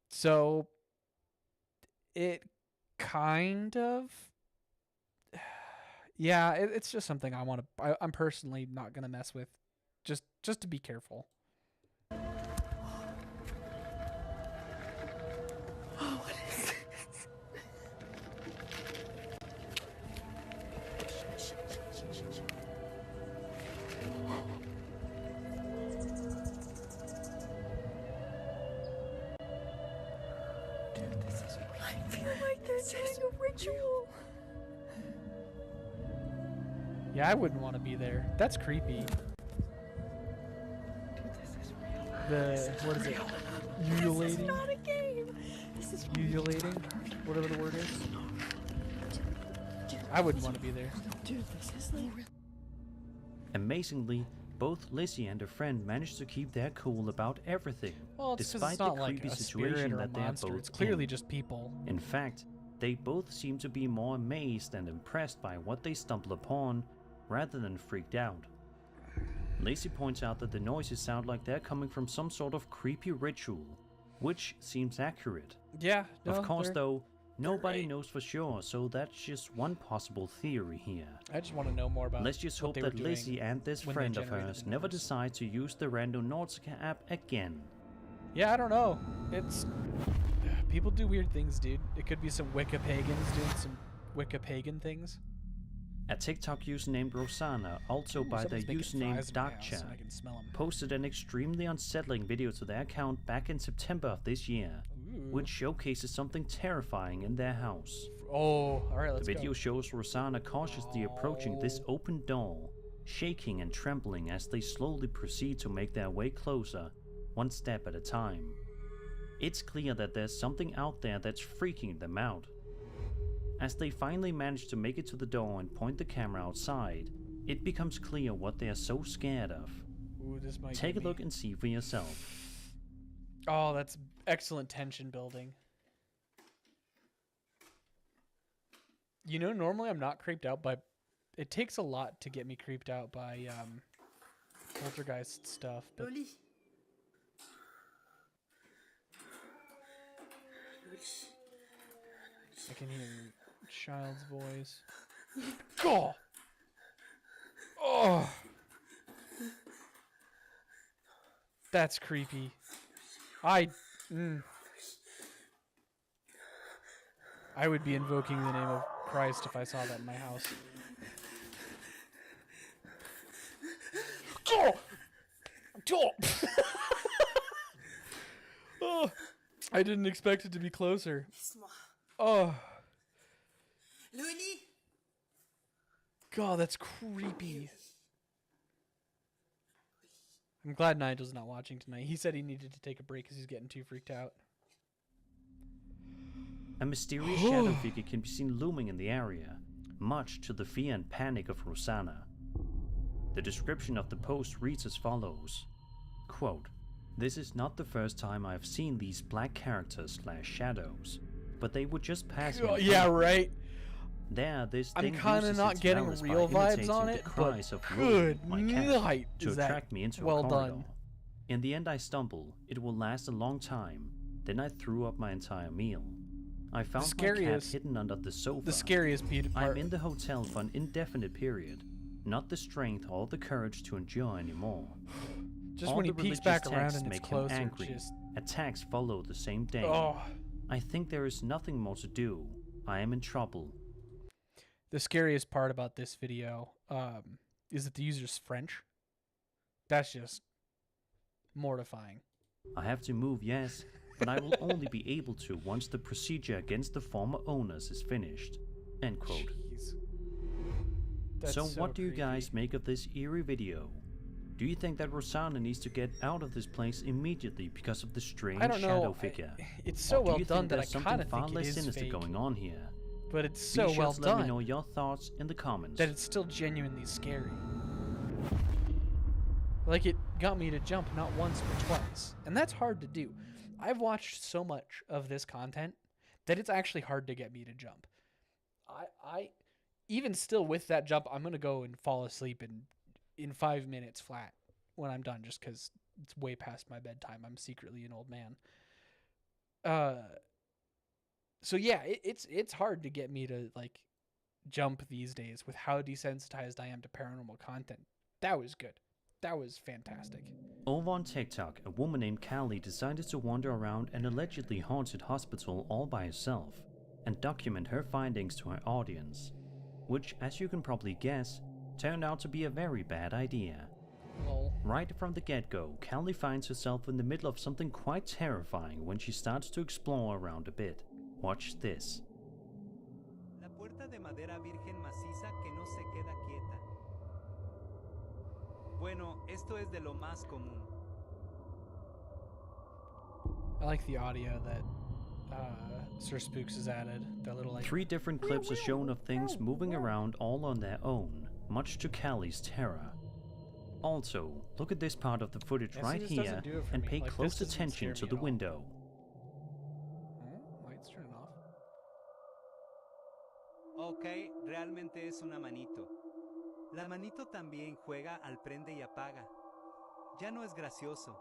Speaker 1: So it kind of, yeah, it's just something I'm personally not gonna mess with, just to be careful.
Speaker 9: Oh, what is this? I feel like they're doing a ritual.
Speaker 1: Yeah, I wouldn't want to be there. That's creepy.
Speaker 9: Dude, this is real.
Speaker 1: What is it?
Speaker 9: Ululating? This is not a game. This is
Speaker 1: Ululating? Whatever the word is. I wouldn't want to be there.
Speaker 9: Dude, this is like real.
Speaker 11: Amazingly, both Lizzie and her friend managed to keep their cool about everything,
Speaker 1: Well, it's
Speaker 11: despite
Speaker 1: it's not
Speaker 11: the
Speaker 1: like
Speaker 11: creepy
Speaker 1: a spirit
Speaker 11: situation
Speaker 1: or a
Speaker 11: that they are
Speaker 1: monster.
Speaker 11: both
Speaker 1: It's clearly
Speaker 11: in.
Speaker 1: just people.
Speaker 11: In fact, they both seem to be more amazed and impressed by what they stumble upon, rather than freaked out. Lacey points out that the noises sound like they're coming from some sort of creepy ritual, which seems accurate.
Speaker 1: Yeah.
Speaker 11: Of course, though, nobody knows for sure, so that's just one possible theory here.
Speaker 1: I just want to know more about.
Speaker 11: Let's just
Speaker 1: what
Speaker 11: hope
Speaker 1: they were
Speaker 11: that
Speaker 1: doing
Speaker 11: Lizzie and this
Speaker 1: when they
Speaker 11: friend of
Speaker 1: generated
Speaker 11: hers
Speaker 1: the
Speaker 11: never
Speaker 1: numbers.
Speaker 11: decide to use the Randonautica app again.
Speaker 1: Yeah, I don't know. It's people do weird things, dude. It could be some Wicca pagans doing some Wicca pagan things.
Speaker 11: A TikTok user named Rosanna, also by the
Speaker 1: somebody's making
Speaker 11: username
Speaker 1: flies in my house
Speaker 11: Darkcha,
Speaker 1: and I can smell 'em.
Speaker 11: posted an extremely unsettling video to their account back in September of this year, which showcases something terrifying in their house.
Speaker 1: Oh, alright, let's
Speaker 11: The video
Speaker 1: go.
Speaker 11: shows Rosanna cautiously approaching this open door, shaking and trembling as they slowly proceed to make their way closer, one step at a time. It's clear that there's something out there that's freaking them out. As they finally manage to make it to the door and point the camera outside, it becomes clear what they are so scared of.
Speaker 1: Ooh, this might
Speaker 11: Take a
Speaker 1: get me.
Speaker 11: look and see for yourself.
Speaker 1: Oh, that's excellent tension building. You know, normally I'm not creeped out by. It takes a lot to get me creeped out by poltergeist stuff. But I can hear a child's voice. Oh! Oh! That's creepy. I would be invoking the name of Christ if I saw that in my house. Oh! Oh! Oh! I didn't expect it to be closer. Oh. God, that's creepy. I'm glad Nigel's not watching tonight. He said he needed to take a break because he's getting too freaked out.
Speaker 11: A mysterious shadow figure can be seen looming in the area, much to the fear and panic of Rosanna. The description of the post reads as follows, quote, "This is not the first time I have seen these black characters / shadows, but they would just pass me.
Speaker 1: Yeah, right.
Speaker 11: There, this
Speaker 1: I'm
Speaker 11: thing
Speaker 1: kind of
Speaker 11: uses
Speaker 1: not
Speaker 11: its
Speaker 1: getting
Speaker 11: malice by
Speaker 1: real vibes
Speaker 11: imitating
Speaker 1: on
Speaker 11: the
Speaker 1: it,
Speaker 11: cries
Speaker 1: but
Speaker 11: of
Speaker 1: good
Speaker 11: Lily, my cat,
Speaker 1: night.
Speaker 11: to
Speaker 1: Is that
Speaker 11: attract me into
Speaker 1: well
Speaker 11: a corridor.
Speaker 1: done?
Speaker 11: In the end, I stumble. It will last a long time. Then I threw up my entire meal. I found my cat hidden under the sofa.
Speaker 1: The scariest part.
Speaker 11: I'm in the hotel for an indefinite period. Not the strength or the courage to endure anymore.
Speaker 1: Just
Speaker 11: All
Speaker 1: when he
Speaker 11: the
Speaker 1: peeks
Speaker 11: religious
Speaker 1: back around
Speaker 11: texts
Speaker 1: and it's
Speaker 11: make him
Speaker 1: closer,
Speaker 11: angry.
Speaker 1: just...
Speaker 11: Attacks follow the same day.
Speaker 1: Oh.
Speaker 11: I think there is nothing more to do. I am in trouble.
Speaker 1: The scariest part about this video is that the user's French. That's just mortifying.
Speaker 11: I have to move, yes, but I will only be able to once the procedure against the former owners is finished. End quote. So what do you guys make of this eerie video? Do you think that Rosanna needs to get out of this place immediately because of the strange shadow figure?
Speaker 1: It's so well done that I
Speaker 11: kind
Speaker 1: kind
Speaker 11: of
Speaker 1: of
Speaker 11: far
Speaker 1: think it
Speaker 11: less
Speaker 1: is
Speaker 11: sinister
Speaker 1: fake.
Speaker 11: going on here?
Speaker 1: But it's
Speaker 11: Be
Speaker 1: so
Speaker 11: sure
Speaker 1: well
Speaker 11: to
Speaker 1: done
Speaker 11: let me know your thoughts in the comments.
Speaker 1: that it's still genuinely scary. Like, it got me to jump not once but twice. And that's hard to do. I've watched so much of this content that it's actually hard to get me to jump. I even still with that jump, I'm going to go and fall asleep in 5 minutes flat when I'm done, just because it's way past my bedtime. I'm secretly an old man. So yeah, it's hard to get me to like jump these days with how desensitized I am to paranormal content. That was good. That was fantastic.
Speaker 11: Over on TikTok, a woman named Callie decided to wander around an allegedly haunted hospital all by herself and document her findings to her audience, which, as you can probably guess, turned out to be a very bad idea.
Speaker 1: Lol.
Speaker 11: Right from the get-go, Callie finds herself in the middle of something quite terrifying when she starts to explore around a bit. Watch this.
Speaker 12: La puerta de madera virgen maciza que no se queda quieta. Bueno, esto es de lo más común.
Speaker 1: I like the audio that Sir Spooks has added. That little like
Speaker 11: 3 different clips are shown of things moving around all on their own, much to Callie's terror. Also, look at this part of the footage right here and pay
Speaker 1: Like,
Speaker 11: close
Speaker 1: this doesn't
Speaker 11: attention
Speaker 1: scare
Speaker 11: to
Speaker 1: me
Speaker 11: the
Speaker 1: at all.
Speaker 11: window.
Speaker 1: Lights turning off.
Speaker 12: Ok, realmente es una manito. La manito también juega al prende y apaga. Ya no es gracioso.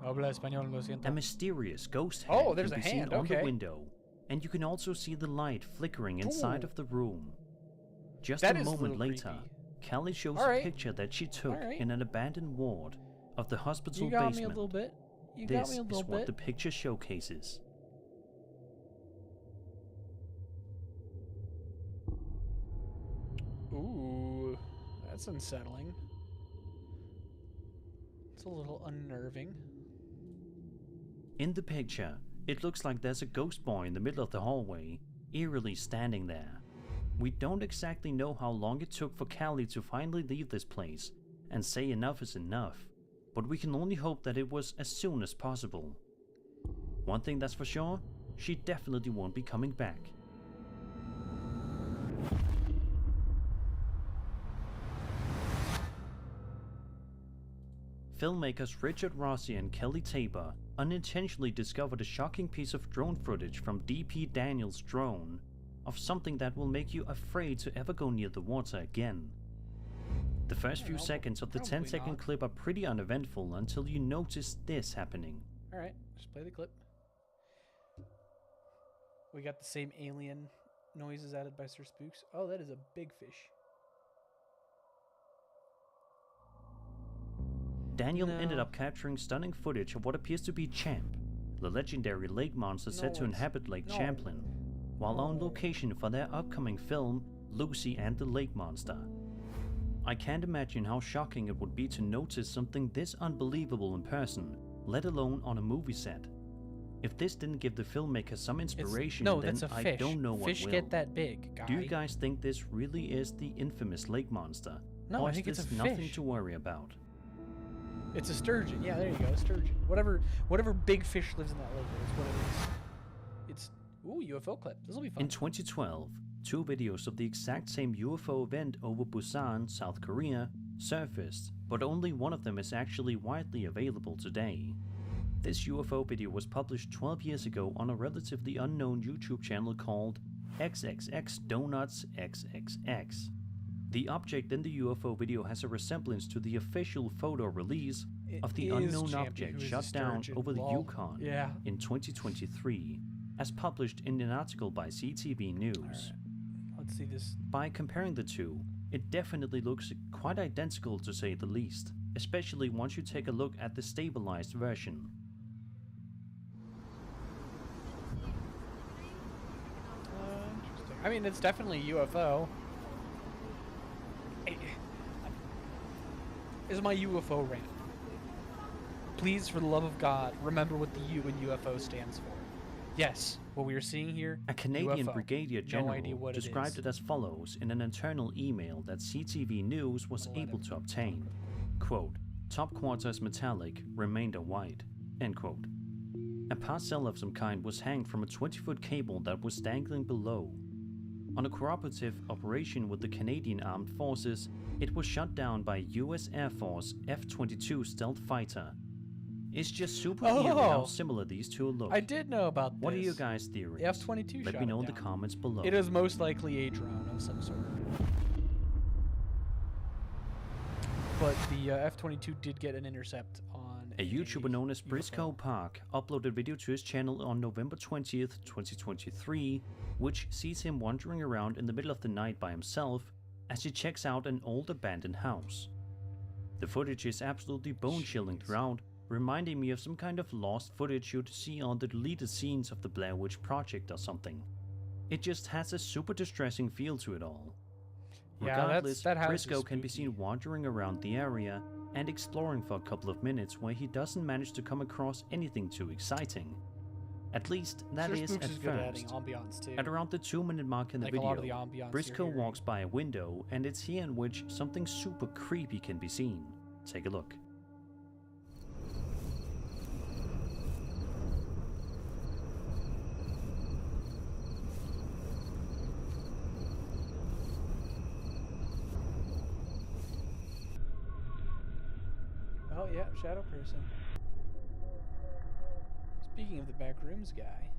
Speaker 1: Habla español, lo siento.
Speaker 11: A mysterious ghost head
Speaker 1: Oh, there's
Speaker 11: can
Speaker 1: a
Speaker 11: be
Speaker 1: hand,
Speaker 11: seen on
Speaker 1: okay.
Speaker 11: the window, and you can also see the light flickering inside
Speaker 1: Ooh.
Speaker 11: of the room. Just
Speaker 1: That
Speaker 11: a
Speaker 1: is a
Speaker 11: moment
Speaker 1: little
Speaker 11: later,
Speaker 1: creepy.
Speaker 11: Callie shows
Speaker 1: Alright.
Speaker 11: a picture that she took
Speaker 1: Alright.
Speaker 11: in an abandoned ward of the hospital
Speaker 1: You got
Speaker 11: basement.
Speaker 1: me a little bit. You
Speaker 11: This
Speaker 1: got me a little
Speaker 11: is what
Speaker 1: bit.
Speaker 11: the picture showcases.
Speaker 1: Ooh, that's unsettling. It's a little unnerving.
Speaker 11: In the picture, it looks like there's a ghost boy in the middle of the hallway, eerily standing there. We don't exactly know how long it took for Callie to finally leave this place and say enough is enough, but we can only hope that it was as soon as possible. One thing that's for sure, she definitely won't be coming back. Filmmakers Richard Rossi and Kelly Tabor unintentionally discovered a shocking piece of drone footage from DP Daniels' drone of something that will make you afraid to ever go near the water again. The first few seconds of the 10-second clip are pretty uneventful until you notice this happening.
Speaker 1: Alright, just play the clip. We got the same alien noises added by Sir Spooks. Oh, that is a big fish.
Speaker 11: Daniel ended up capturing stunning footage of what appears to be Champ, the legendary lake monster said to inhabit Lake Champlain, while on location for their upcoming film, Lucy and the Lake Monster. I can't imagine how shocking it would be to notice something this unbelievable in person, let alone on a movie set. If this didn't give the filmmaker some inspiration, then
Speaker 1: that's a
Speaker 11: I
Speaker 1: fish.
Speaker 11: don't know what
Speaker 1: Fish
Speaker 11: will.
Speaker 1: get that big, guy.
Speaker 11: Do you guys think this really is the infamous lake monster?
Speaker 1: No,
Speaker 11: or
Speaker 1: I
Speaker 11: is
Speaker 1: think it's
Speaker 11: this
Speaker 1: a
Speaker 11: nothing
Speaker 1: fish.
Speaker 11: to worry about?
Speaker 1: It's a sturgeon. Yeah, there you go, sturgeon. Whatever big fish lives in that lake is what it is. It's UFO clip. This will be fun.
Speaker 11: In 2012, 2 videos of the exact same UFO event over Busan, South Korea, surfaced, but only one of them is actually widely available today. This UFO video was published 12 years ago on a relatively unknown YouTube channel called XXX Donuts XXX. The object in the UFO video has a resemblance to the official photo release of the unknown object shot down over the Yukon in 2023, as published in an article by CTV News.
Speaker 1: Right. Let's see this.
Speaker 11: By comparing the two, it definitely looks quite identical to say the least, especially once you take a look at the stabilized version.
Speaker 1: Interesting. I mean, it's definitely a UFO. Is my UFO rant. Please, for the love of God, remember what the U in UFO stands for. Yes, what we are seeing here,
Speaker 11: a Canadian
Speaker 1: UFO.
Speaker 11: brigadier
Speaker 1: No
Speaker 11: general
Speaker 1: idea what
Speaker 11: described it as follows in an internal email that CTV News was able to obtain. Quote, "Top quarters metallic, remainder white." End quote. A parcel of some kind was hanged from a 20-foot cable that was dangling below. On a cooperative operation with the Canadian Armed Forces, it was shot down by US Air Force F-22 stealth fighter. It's just super eerie how similar these two look.
Speaker 1: I did know about this.
Speaker 11: What are your guys' theories?
Speaker 1: The F-22
Speaker 11: Let me know in the comments below.
Speaker 1: It is most likely a drone of some sort. But the F-22 did get an intercept on
Speaker 11: a YouTuber known as Briscoe Park uploaded a video to his channel on November 20th, 2023, which sees him wandering around in the middle of the night by himself as he checks out an old abandoned house. The footage is absolutely bone-chilling throughout, reminding me of some kind of lost footage you'd see on the deleted scenes of the Blair Witch Project or something. It just has a super distressing feel to it all. Regardless, Briscoe can be seen wandering around the area and exploring for a couple of minutes where he doesn't manage to come across anything too exciting. At least, that is at first. At around the 2-minute mark in the video, Briscoe walks by a window, and it's here in which something super creepy can be seen. Take a look.
Speaker 1: Oh yeah, shadow person. Speaking of the back rooms guy.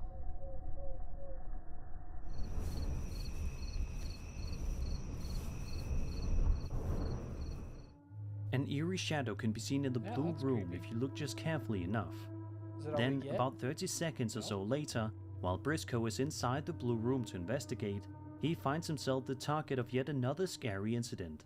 Speaker 11: An eerie shadow can be seen in the blue room if you look just carefully enough. Then, about 30 seconds or so later, while Briscoe is inside the blue room to investigate, he finds himself the target of yet another scary incident.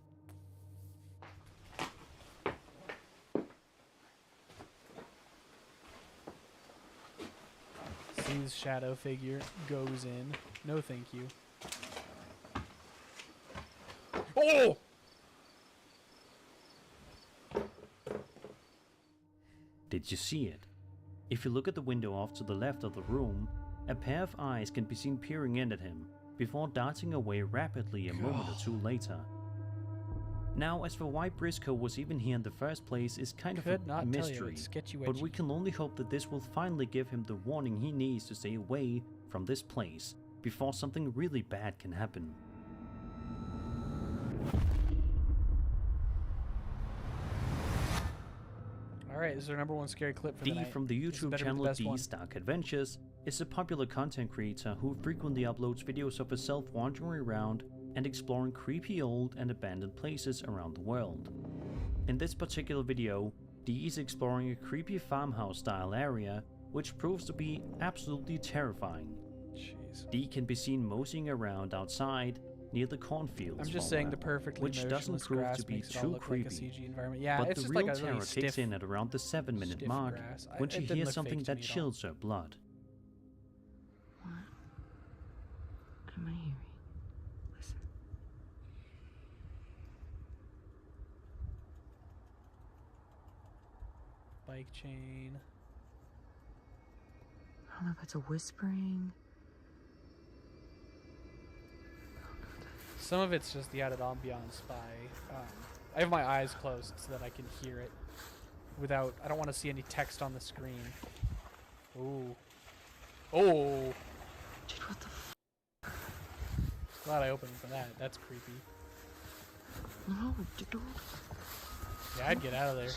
Speaker 1: Sees shadow figure, goes in. No thank you. Oh!
Speaker 11: Did you see it? If you look at the window off to the left of the room, a pair of eyes can be seen peering in at him, before darting away rapidly a moment or two later. Now, as for why Briscoe was even here in the first place is kind of a mystery, but we can only hope that this will finally give him the warning he needs to stay away from this place before something really bad can happen.
Speaker 1: Alright, this is our #1 scary clip for the night.
Speaker 11: From the YouTube channel D's Dark Adventures is a popular content creator who frequently uploads videos of herself wandering around and exploring creepy old and abandoned places around the world. In this particular video, Dee is exploring a creepy farmhouse style area which proves to be absolutely terrifying.
Speaker 1: Jeez.
Speaker 11: Dee can be seen moseying around outside near the cornfields,
Speaker 1: I'm just saying the perfectly
Speaker 11: which doesn't prove to be too creepy.
Speaker 1: Yeah,
Speaker 11: but
Speaker 1: it's
Speaker 11: the
Speaker 1: just
Speaker 11: real
Speaker 1: like a
Speaker 11: terror
Speaker 1: really
Speaker 11: kicks in at around the 7-minute mark when she hears something that chills her blood.
Speaker 9: What am I hearing? Listen.
Speaker 1: Bike chain.
Speaker 9: I don't know if it's a whispering.
Speaker 1: Some of it's just the added ambiance by... I have my eyes closed so that I can hear it without... I don't want to see any text on the screen. Ooh. Oh!
Speaker 9: Dude, what the f?
Speaker 1: Glad I opened for that. That's creepy.
Speaker 9: No, dude.
Speaker 1: Yeah, I'd get out of there.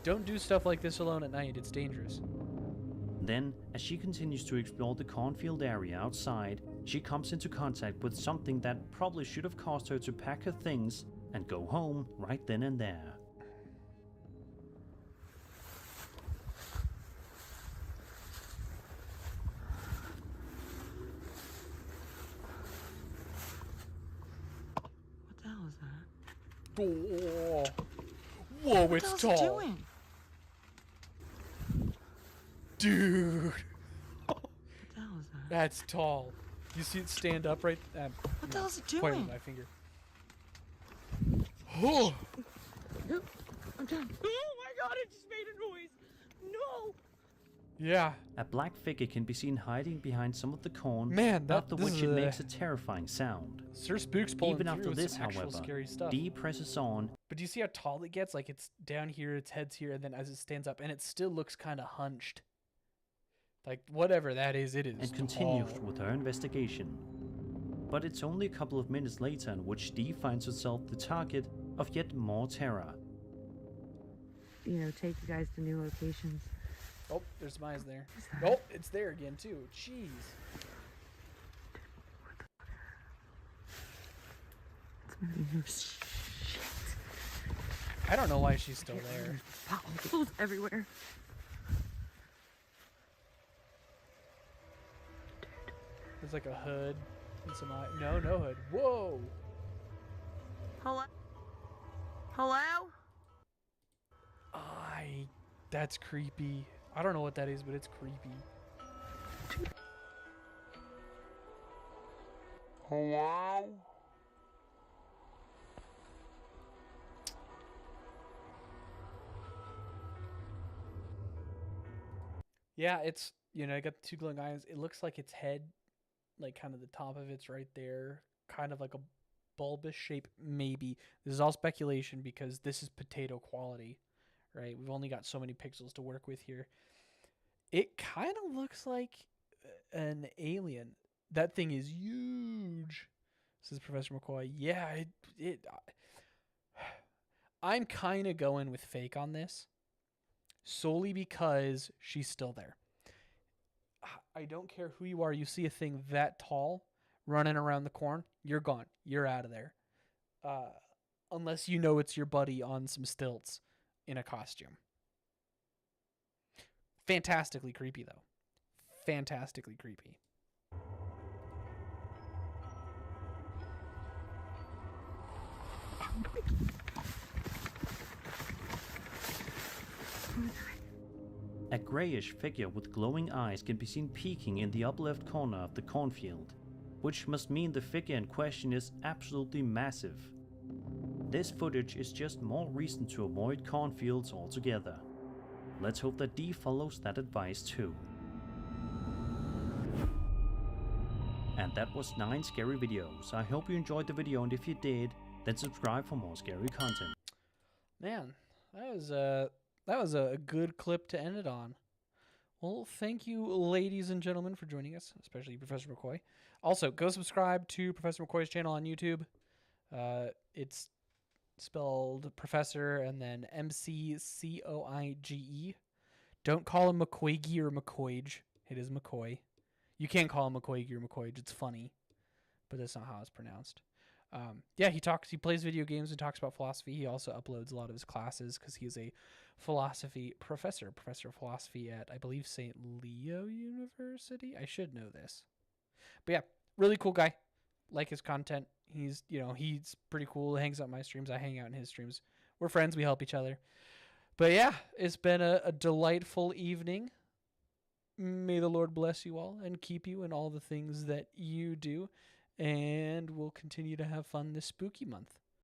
Speaker 1: Don't do stuff like this alone at night. It's dangerous.
Speaker 11: Then, as she continues to explore the cornfield area outside, she comes into contact with something that probably should have caused her to pack her things and go home right then and there.
Speaker 9: What the hell is that?
Speaker 1: Oh. Whoa,
Speaker 9: What
Speaker 1: it's
Speaker 9: the hell's it
Speaker 1: tall.
Speaker 9: doing?
Speaker 1: Dude.
Speaker 9: What the hell is that?
Speaker 1: That's tall. You see it stand up right...
Speaker 9: What the hell's it
Speaker 1: Point with
Speaker 9: doing?
Speaker 1: my finger. Oh.
Speaker 9: I'm done. Oh my god, it just made a noise. No.
Speaker 1: Yeah.
Speaker 11: A black figure can be seen hiding behind some of the corn,
Speaker 1: Man,
Speaker 11: after which it makes a terrifying sound.
Speaker 1: Sir Spook's pulling
Speaker 11: Even
Speaker 1: through
Speaker 11: after
Speaker 1: with
Speaker 11: this,
Speaker 1: some actual
Speaker 11: however,
Speaker 1: scary stuff.
Speaker 11: Dee presses on.
Speaker 1: But do you see how tall it gets? Like, it's down here, its head's here, and then as it stands up, and it still looks kind of hunched. Like, whatever that is, it is
Speaker 11: And continues
Speaker 1: tall.
Speaker 11: with her investigation. But it's only a couple of minutes later in which Dee finds herself the target of yet more terror.
Speaker 9: You know, take you guys to new locations.
Speaker 1: Oh, there's some eyes there. Oh, it's there again, too. Jeez.
Speaker 9: It's moving. Oh, shit.
Speaker 1: I don't know why she's still there.
Speaker 9: Potholes everywhere.
Speaker 1: There's like a hood and some eye. No, no hood. Whoa.
Speaker 9: Hello? Hello?
Speaker 1: That's creepy. I don't know what that is, but it's creepy. Hello? Yeah, it's, you know, I got the two glowing eyes. It looks like its head, like kind of the top of it's right there, kind of like a bulbous shape, maybe. This is all speculation because this is potato quality, right? We've only got so many pixels to work with here. It kind of looks like an alien. That thing is huge, says Professor McCoy. Yeah, I'm kind of going with fake on this, solely because she's still there. I don't care who you are. You see a thing that tall running around the corn, you're gone. You're out of there. Unless you know it's your buddy on some stilts in a costume. Fantastically creepy, though. Fantastically creepy.
Speaker 11: A greyish figure with glowing eyes can be seen peeking in the upper left corner of the cornfield, which must mean the figure in question is absolutely massive. This footage is just more reason to avoid cornfields altogether. Let's hope that Dee follows that advice too. And that was 9 scary videos. I hope you enjoyed the video, and if you did, then subscribe for more scary content.
Speaker 1: Man, that was a good clip to end it on. Well, thank you, ladies and gentlemen, for joining us, especially Professor McCoy. Also, go subscribe to Professor McCoy's channel on YouTube. It's spelled Professor and then McCoige. Don't call him McCoyge or McCoige. It is McCoy. You can't call him McCoyge or McCoige. It's funny, but that's not how it's pronounced. Yeah, he plays video games and talks about philosophy. He also uploads a lot of his classes because he is a philosophy professor of philosophy at, I believe, St. Leo University. I should know this. But yeah, really cool guy. Like his content. He's pretty cool. Hangs out in my streams. I hang out in his streams. We're friends. We help each other. But yeah, it's been a delightful evening. May the Lord bless you all and keep you in all the things that you do. And we'll continue to have fun this spooky month.